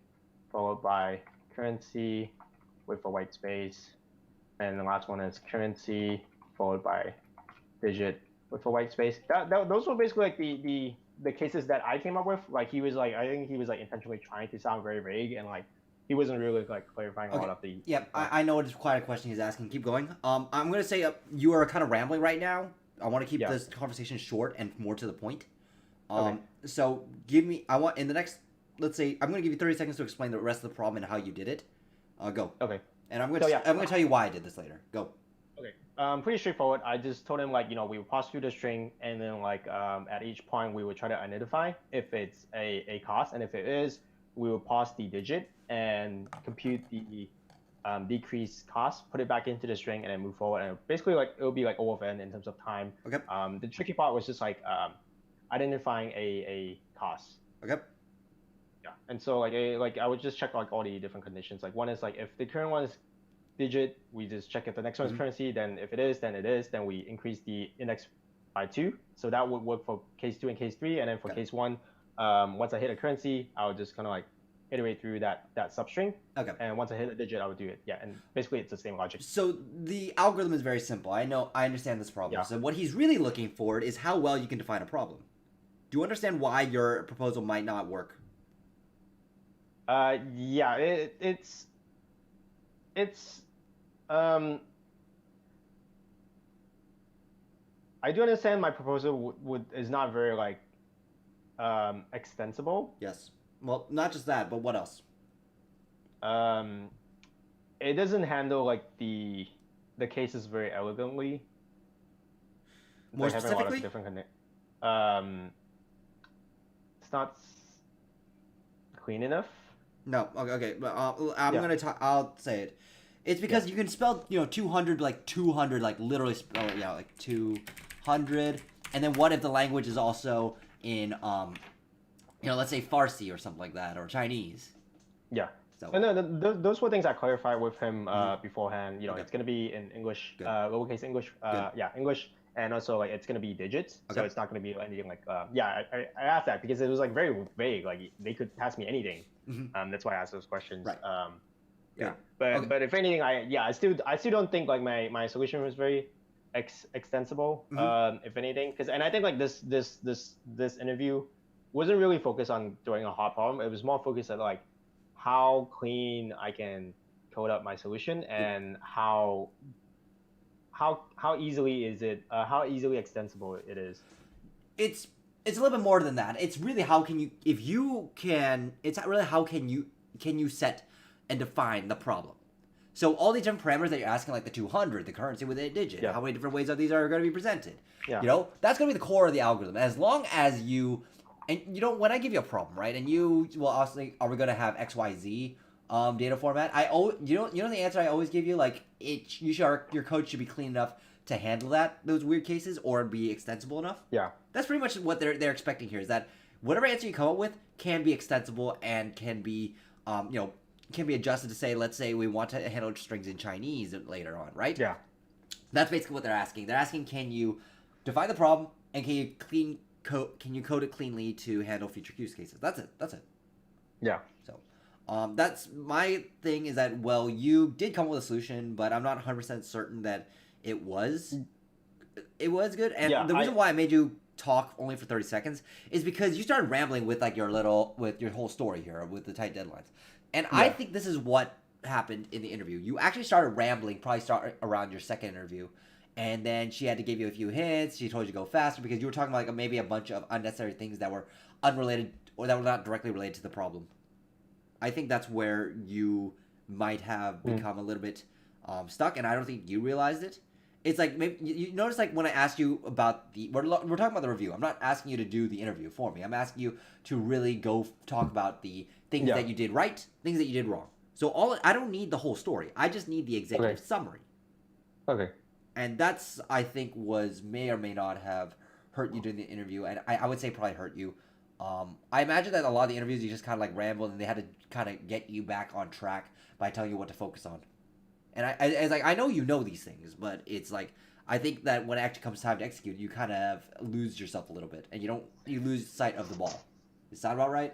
followed by currency with a white space, and the last one is currency followed by digit with a white space. Those were basically like the cases that I came up with. Like he was like, I think he was like intentionally trying to sound very vague, and like he wasn't really like clarifying a lot of the. Yeah, I know it's quite a question he's asking. Keep going. I'm gonna say you are kind of rambling right now. I want to keep this conversation short and more to the point. So give me. I want in the next. Let's say I'm gonna give you 30 seconds to explain the rest of the problem and how you did it. Go. Okay. And I'm gonna tell you why I did this later. Go. Okay. Pretty straightforward. I just told him like we would pass through the string, and then like at each point we would try to identify if it's a cost, and if it is, we would pass the digit and compute the decreased cost, put it back into the string, and then move forward. And basically like it will be like O of n in terms of time. Okay. The tricky part was just like identifying a cost. Okay. Yeah, and so like I would just check like all the different conditions. Like one is like if the current one is digit, we just check if the next one is currency. Then if it is, then it is. Then we increase the index by 2. So that would work for case 2 and case 3. And then for case 1, once I hit a currency, I would just kind of like iterate through that substring. Okay. And once I hit a digit, I would do it. Yeah, and basically it's the same logic. So the algorithm is very simple. I understand this problem. Yeah. So what he's really looking for is how well you can define a problem. Do you understand why your proposal might not work? Yeah, it's I do understand my proposal is not very like extensible. Yes. Well, not just that, but what else? It doesn't handle like the cases very elegantly. More like specifically, having a lot of different it's not clean enough. No. Okay. But I'm gonna talk. I'll say it. It's because you can spell 200 like 200 like literally spell like 200, and then what if the language is also in let's say Farsi or something like that, or Chinese? Yeah. So And those were things I clarified with him beforehand. You know, okay, it's gonna be in English, good, lowercase English, good, yeah, English, and also like it's gonna be digits, so okay, it's not gonna be anything like, yeah. I asked that because it was like very vague. Like they could ask me anything. That's why I asked those questions. right, Yeah. good, okay, But if anything, I still don't think like my solution was very extensible. If anything, because and I think like this interview wasn't really focused on doing a hard problem. It was more focused at like how clean I can code up my solution good. and how easily is it how easily extensible it is. It's it's a little bit more than that. It's really how can you if you can. It's really how can you set and define the problem. So all these different parameters that you're asking, like the 200, the currency with a digit, Yeah. how many different ways of these are going to be presented? Yeah. You know, that's going to be the core of the algorithm. As long as you, and you know, when I give you a problem, right, and you, well, obviously, are we going to have X, Y, Z data format? You know the answer I always give you, like your code should be clean enough to handle those weird cases or be extensible enough. Yeah. That's pretty much what they're expecting here is that whatever answer you come up with can be extensible and can be, can be adjusted to say, let's say we want to handle strings in Chinese later on, right? Yeah. That's basically what they're asking. They're asking, can you define the problem and can you code it cleanly to handle future use cases? That's it. That's it. Yeah. So, that's my thing is that, well, you did come up with a solution, but I'm not 100% certain that it was good. And Yeah, the reason why I made you talk only for 30 seconds is because you started rambling with like with your whole story here with the tight deadlines. And I Yeah. think this is what happened in the interview. You actually started rambling, probably start around your second interview. And then she had to give you a few hints. She told you to go faster because you were talking about like maybe a bunch of unnecessary things that were unrelated or that were not directly related to the problem. I think that's where you might have become a little bit stuck, and I don't think you realized it. It's like maybe you notice like when I asked you about we're talking about the review. I'm not asking you to do the interview for me. I'm asking you to really go talk about the things Yeah. that you did right, things that you did wrong. So I don't need the whole story. I just need the executive Okay. summary. Okay. And that's I think may or may not have hurt you during the interview, and I would say probably hurt you. I imagine that a lot of the interviews you just kind of like rambled, and they had to kind of get you back on track by telling you what to focus on. And it's like I know you know these things, but it's like I think that when it actually comes time to execute, you kind of lose yourself a little bit, and you lose sight of the ball. Does that sound about right?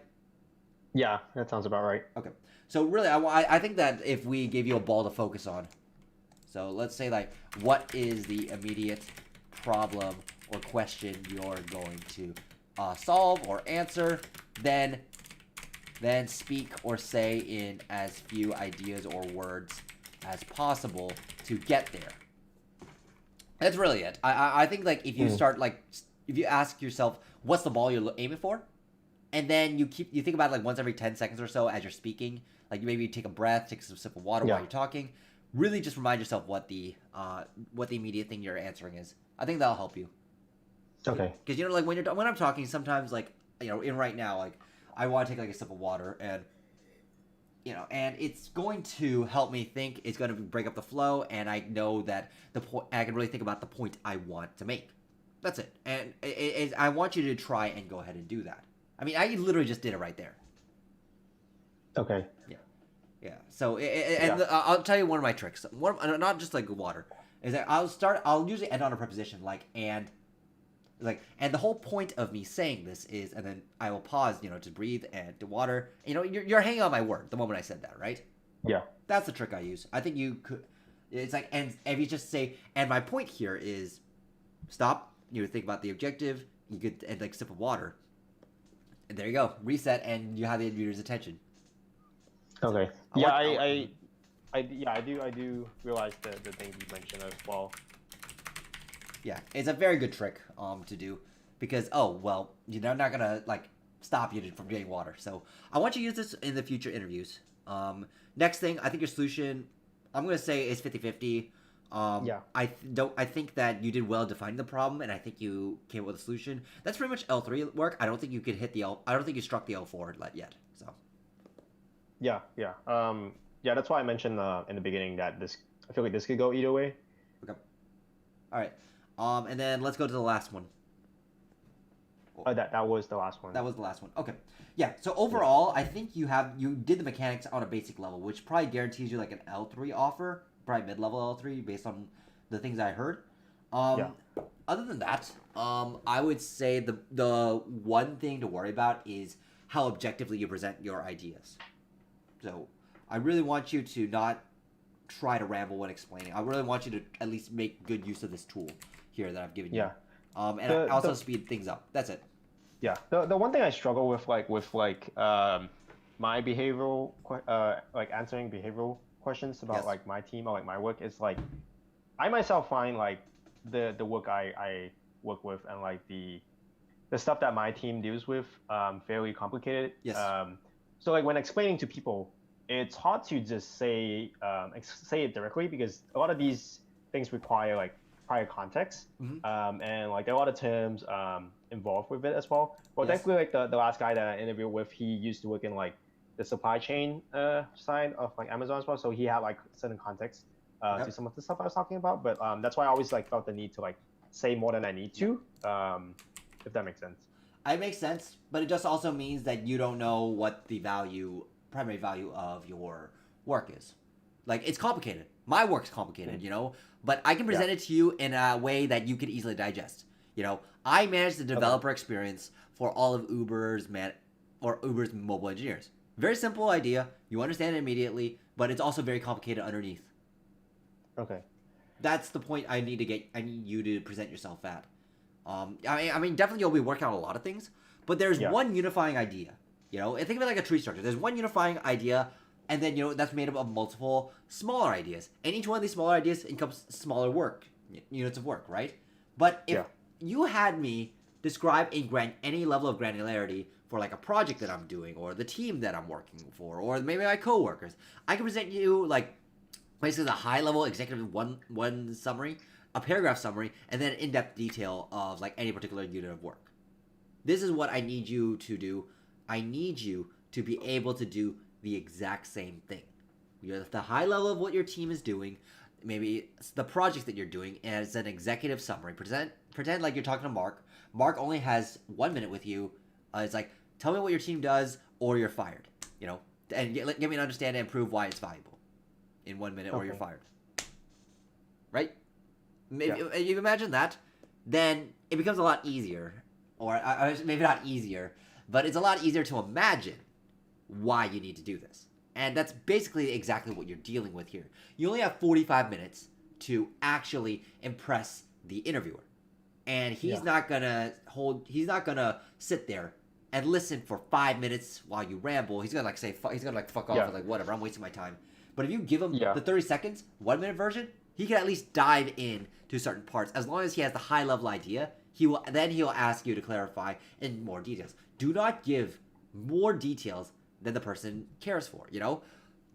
Yeah, that sounds about right. Okay. So really, I think that if we gave you a ball to focus on, so let's say like what is the immediate problem or question you're going to solve or answer, then speak or say in as few ideas or words as possible to get there. That's really it. I think like if you start like if you ask yourself what's the ball you're aiming for, and then you think about it like once every 10 seconds or so as you're speaking, like maybe you take a breath, take some sip of water while you're talking. Really, just remind yourself what the immediate thing you're answering is. I think that'll help you. Okay. Because you know, like when I'm talking, sometimes like in right now, like I want to take like a sip of water, and and it's going to help me think. It's going to break up the flow, and I know that I can really think about the point I want to make. That's it. And I want you to try and go ahead and do that. I mean, I literally just did it right there. Okay. Yeah. Yeah. So, I'll tell you one of my tricks. Not just like water, is that I'll usually end on a preposition and the whole point of me saying this is, and then I will pause, to breathe and to water. You're hanging on my word the moment I said that, right? Yeah. That's the trick I use. I think you could. It's like, and if you just say, and my point here is, stop. Think about the objective. You could and like sip of water. And there you go. Reset, and you have the reader's attention. Okay. I do realize the things you mentioned as well. Yeah, it's a very good trick to do because they're not gonna like stop you from getting water. So I want you to use this in the future interviews. Next thing, I think your solution, I'm gonna say is 50-50. I think that you did well defining the problem, and I think you came up with a solution. That's pretty much L3 work. I don't think you could hit the I don't think you struck the L4 yet. So. Yeah. That's why I mentioned in the beginning that I feel like this could go either way. Okay. All right. And then let's go to the last one. That was the last one. That was the last one. Okay. Yeah. So overall, I think you did the mechanics on a basic level, which probably guarantees you like an L3 offer, probably mid-level L3 based on the things I heard. Yeah. Other than that, I would say the one thing to worry about is how objectively you present your ideas. So I really want you to not try to ramble when explaining. I really want you to at least make good use of this tool here that I've given you. Yeah. And also speed things up. That's it. Yeah. The one thing I struggle with my behavioral like answering behavioral questions about Yes. like my team or like my work is like I myself find like the work I work with and like the stuff that my team deals with fairly complicated. Yes. So like when explaining to people, it's hard to just say it directly because a lot of these things require like prior context, and like there are a lot of terms involved with it as well. Well, Yes. thankfully, like the last guy that I interviewed with, he used to work in like the supply chain side of like Amazon as well, so he had like certain context to some of the stuff I was talking about. But that's why I always like felt the need to like say more than I need to, if that makes sense. It makes sense, but it just also means that you don't know what the primary value of your work is. Like, it's complicated. My work's complicated, but I can present it to you in a way that you can easily digest. I manage the developer experience for all of Uber's mobile engineers. Very simple idea. You understand it immediately, but it's also very complicated underneath. Okay. That's the point I need you to present yourself at. I mean, definitely you'll be working on a lot of things, but there's one unifying idea. Think of it like a tree structure. There's one unifying idea, and then that's made up of multiple smaller ideas, and each one of these smaller ideas encompasses smaller units of work, right? But if you had me describe any level of granularity for like a project that I'm doing, or the team that I'm working for, or maybe my coworkers, I can present you like basically the high level executive one summary, a paragraph summary, and then in-depth detail of like any particular unit of work. This is what I need you to do. I need you to be able to do the exact same thing. You have the high level of what your team is doing, maybe it's the project that you're doing as an executive summary. Pretend like you're talking to Mark. Mark only has 1 minute with you. It's like, tell me what your team does or you're fired. And get me to understand and prove why it's valuable in 1 minute or you're fired. Right? Maybe if you imagine that, then it becomes a lot easier. Or maybe not easier, but it's a lot easier to imagine why you need to do this. And that's basically exactly what you're dealing with here. You only have 45 minutes to actually impress the interviewer. And he's not gonna sit there and listen for 5 minutes while you ramble. He's gonna fuck off and like whatever, I'm wasting my time. But if you give him the 30 seconds, 1 minute version, he can at least dive in to certain parts. As long as he has the high level idea, he'll ask you to clarify in more details. Do not give more details than the person cares for,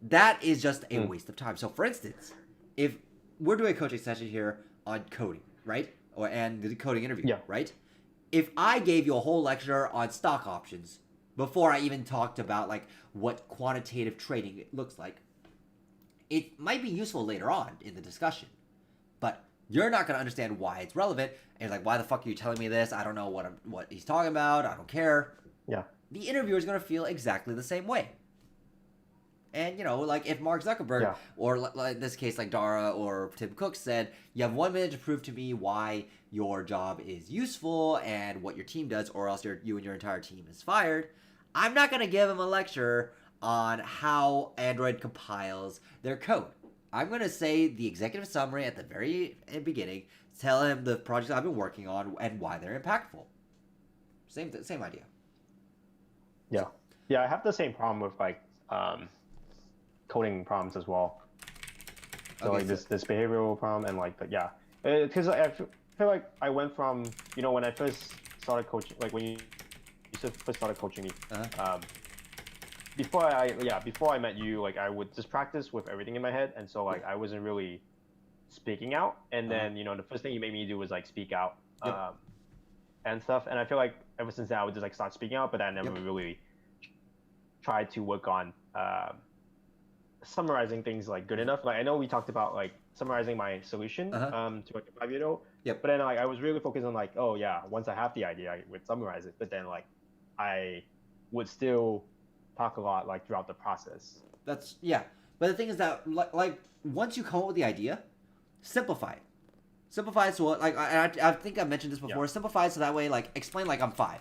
That is just a waste of time. So for instance, if we're doing a coaching session here on coding, right? And the coding interview, right? If I gave you a whole lecture on stock options before I even talked about like what quantitative trading looks like, it might be useful later on in the discussion, but you're not going to understand why it's relevant. And it's like, why the fuck are you telling me this? I don't know what he's talking about. I don't care. Yeah. The interviewer is going to feel exactly the same way. And, like if Mark Zuckerberg, or like in this case, like Dara or Tim Cook said, you have 1 minute to prove to me why your job is useful and what your team does, or else you and your entire team is fired. I'm not going to give him a lecture on how Android compiles their code. I'm going to say the executive summary at the very beginning, tell him the projects I've been working on and why they're impactful. Same idea. Yeah. Yeah, I have the same problem with like coding problems as well. So like this behavioral problem and like because I feel like I went from when I first started coaching, like when you first started coaching me, before I met you, like I would just practice with everything in my head, and so like I wasn't really speaking out, and then the first thing you made me do was like speak out and stuff, and I feel like ever since then I would just like start speaking out, but I never really tried to work on summarizing things like good enough. Like I know we talked about like summarizing my solution to like a 5-year-old. Yep. But then like I was really focused on like, oh yeah, once I have the idea, I would summarize it. But then like I would still talk a lot like throughout the process. That's yeah. But the thing is that like once you come up with the idea, simplify it. Simplify it so like I think I mentioned this before. Yeah. Simplify it so that way like explain like I'm 5.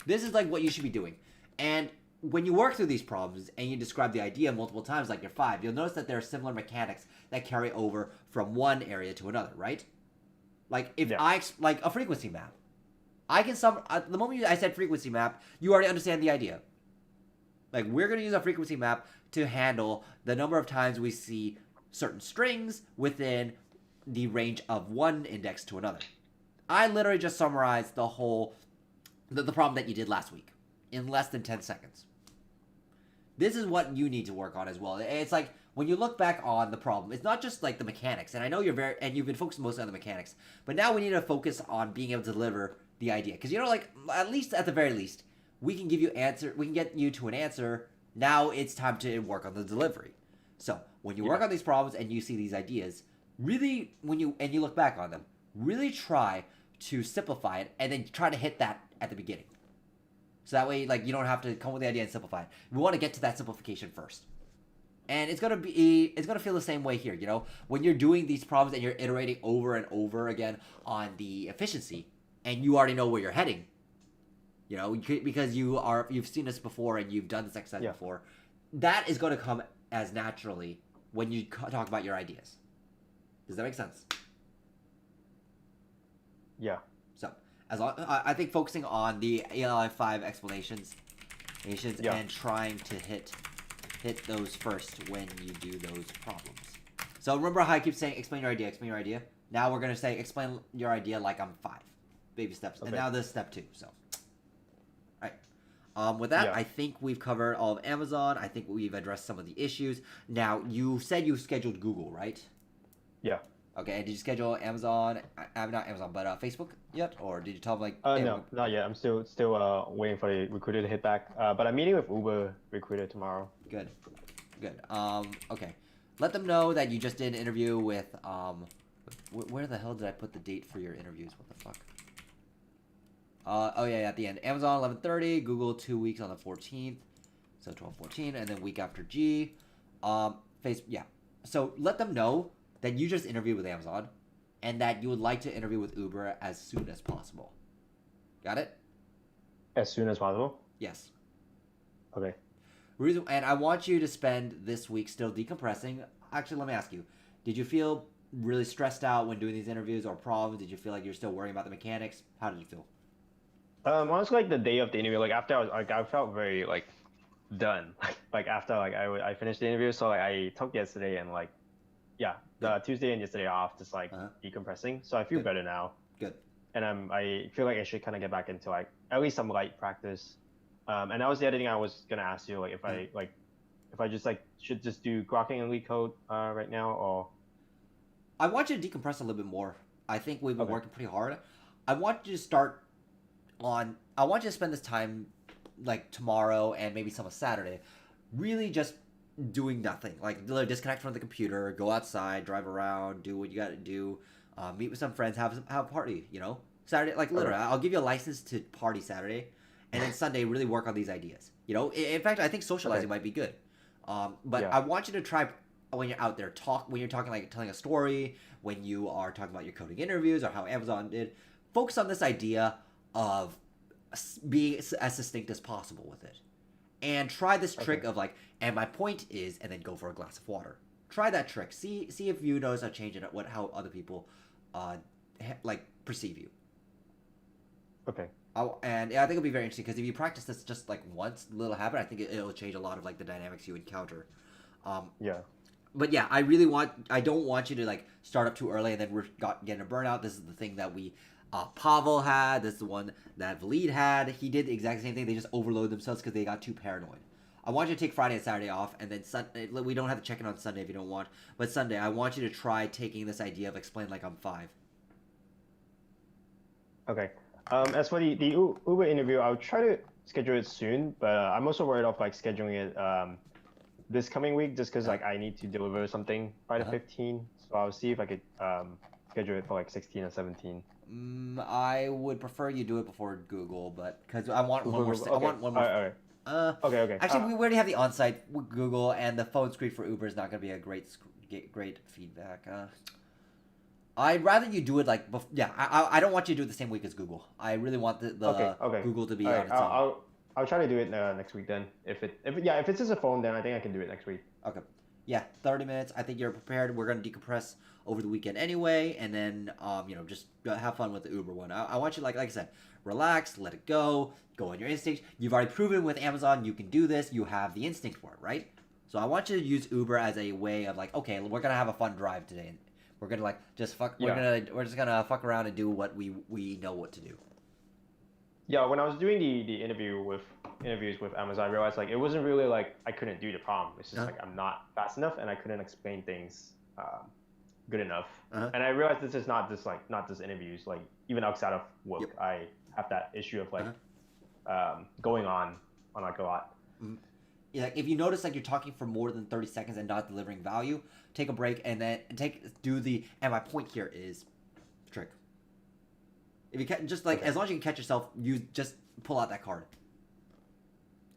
This is like what you should be doing. And when you work through these problems and you describe the idea multiple times like you're 5, you'll notice that there are similar mechanics that carry over from one area to another, right? Like if Yeah. like a frequency map. I can the moment I said frequency map, you already understand the idea. Like we're going to use a frequency map to handle the number of times we see certain strings within the range of one index to another. I literally just summarized the whole the problem that you did last week in less than 10 seconds. This is what you need to work on as well. It's like when you look back on the problem, it's not just like the mechanics, and I know you've been focused mostly on the mechanics, but now we need to focus on being able to deliver the idea. Because like at the very least, we can get you to an answer. Now it's time to work on the delivery. So when you work on these problems and you see these ideas, really you look back on them, really try to simplify it and then try to hit that at the beginning. So that way, like, you don't have to come with the idea and simplify it. We want to get to that simplification first. And it's gonna feel the same way here, when you're doing these problems and you're iterating over and over again on the efficiency, and you already know where you're heading, because you've seen this before and you've done this exercise before. That is going to come as naturally when you talk about your ideas. Does that make sense? Yeah. So, I think focusing on the ALI5 explanations and trying to hit those first when you do those problems. So remember how I keep saying explain your idea. Now we're going to say explain your idea like I'm 5. Baby steps. Okay. And now this is step 2. So, all right. With that, I think we've covered all of Amazon. I think we've addressed some of the issues. Now, you said you scheduled Google, right? Yeah. Okay, and did you schedule Amazon? Not Amazon, but Facebook yet? Or did you tell them like? No, not yet. I'm still waiting for the recruiter to hit back. But I'm meeting with Uber recruiter tomorrow. Good. Okay. Let them know that you just did an interview with where the hell did I put the date for your interviews? What the fuck? Oh yeah, at the end. Amazon 11:30, Google 2 weeks on the 14th, so 12/14, and then week after G. So let them know that you just interviewed with Amazon, and that you would like to interview with Uber as soon as possible. Got it? As soon as possible? Yes. Okay. And I want you to spend this week still decompressing. Actually, let me ask you, did you feel really stressed out when doing these interviews or problems? Did you feel like you're still worrying about the mechanics? How did you feel? Honestly, like the day of the interview, like after I felt very like done. Like after I finished the interview, so like I took yesterday and the Tuesday and yesterday off, just like decompressing. So I feel better now. Good. And I feel like I should kind of get back into like at least some light practice. And that was the other thing I was gonna ask you, like if I just like should just do grokking and lead code right now, or I want you to decompress a little bit more. I think we've been working pretty hard. I want you to spend this time like tomorrow and maybe some of Saturday really just doing nothing. Like literally disconnect from the computer, go outside, drive around, do what you got to do, meet with some friends, have a party, Saturday, like literally I'll give you a license to party Saturday, and then Sunday really work on these ideas. In fact, I think socializing might be good. But I want you to try when you're out there when you're talking like telling a story, when you are talking about your coding interviews or how Amazon did, focus on this idea of being as succinct as possible with it, and try this trick of like, and my point is, and then go for a glass of water. Try that trick. See if you notice a change in how other people like perceive you. Okay. And I think it'll be very interesting because if you practice this just like once, little habit, I think it'll change a lot of like the dynamics you encounter. But yeah, I don't want you to like start up too early and then we're getting a burnout. This is the thing that Pavel had. This is the one that Valid had. He did the exact same thing. They just overloaded themselves because they got too paranoid. I want you to take Friday and Saturday off, and then Sunday. We don't have to check in on Sunday if you don't want. But Sunday, I want you to try taking this idea of explain like I'm 5. Okay. As for the Uber interview, I'll try to schedule it soon, but I'm also worried of like scheduling it this coming week just because like I need to deliver something by the 15th. So I'll see if I could schedule it for like 16 or 17. I would prefer you do it before Google, but because I want one more. Okay. I want one more. All right. Okay. Actually, we already have the on-site with Google, and the phone screen for Uber is not going to be a great feedback. I'd rather you do it like, I don't want you to do it the same week as Google. I really want the Google to be on its own. I'll try to do it next week then. If it's just a phone, then I think I can do it next week. Okay. Yeah, 30 minutes. I think you're prepared. We're going to decompress over the weekend anyway, and then just have fun with the Uber one. I want you, like I said, relax, let it go on your instinct. You've already proven with Amazon you can do this. You have the instinct for it, right? So I want you to use Uber as a way of like, okay, we're gonna have a fun drive today. We're gonna like just fuck. Yeah. We're just gonna fuck around and do what we know what to do. Yeah, when I was doing the interviews with Amazon, I realized like it wasn't really like I couldn't do the problem. It's just like I'm not fast enough and I couldn't explain things good enough. And I realized this is not just interviews. Like even outside of work, I have that issue of like going on like a lot. Yeah, like if you notice like you're talking for more than 30 seconds and not delivering value, take a break and then and my point here is trick. If you can just as long as you can catch yourself, you just pull out that card.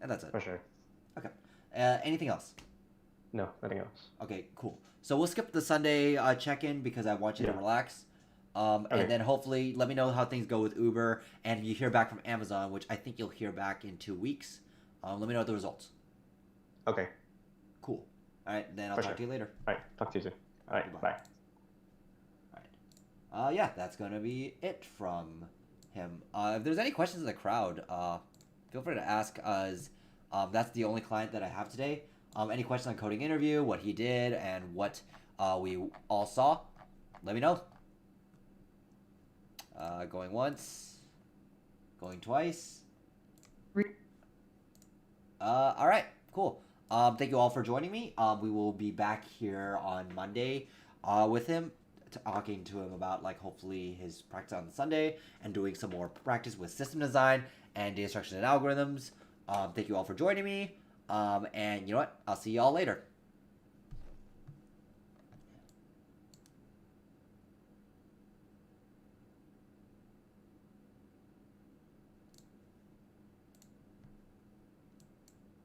And that's it. For sure. Okay. Anything else? No, nothing else. Okay, cool. So we'll skip the Sunday check-in because I want you to relax. And then hopefully let me know how things go with Uber, and if you hear back from Amazon, which I think you'll hear back in 2 weeks. Let me know the results. Okay. Cool. All right, then I'll talk to you later. All right, talk to you soon. All right, bye. All right. Yeah, that's gonna be it from him. If there's any questions in the crowd, feel free to ask us. That's the only client that I have today. Any questions on coding interview, what he did, and what we all saw, let me know. Going once, going twice. All right, cool. Thank you all for joining me. We will be back here on Monday with him, talking to him about hopefully his practice on Sunday and doing some more practice with system design and data structures and algorithms. Thank you all for joining me. And you know what? I'll see you all later.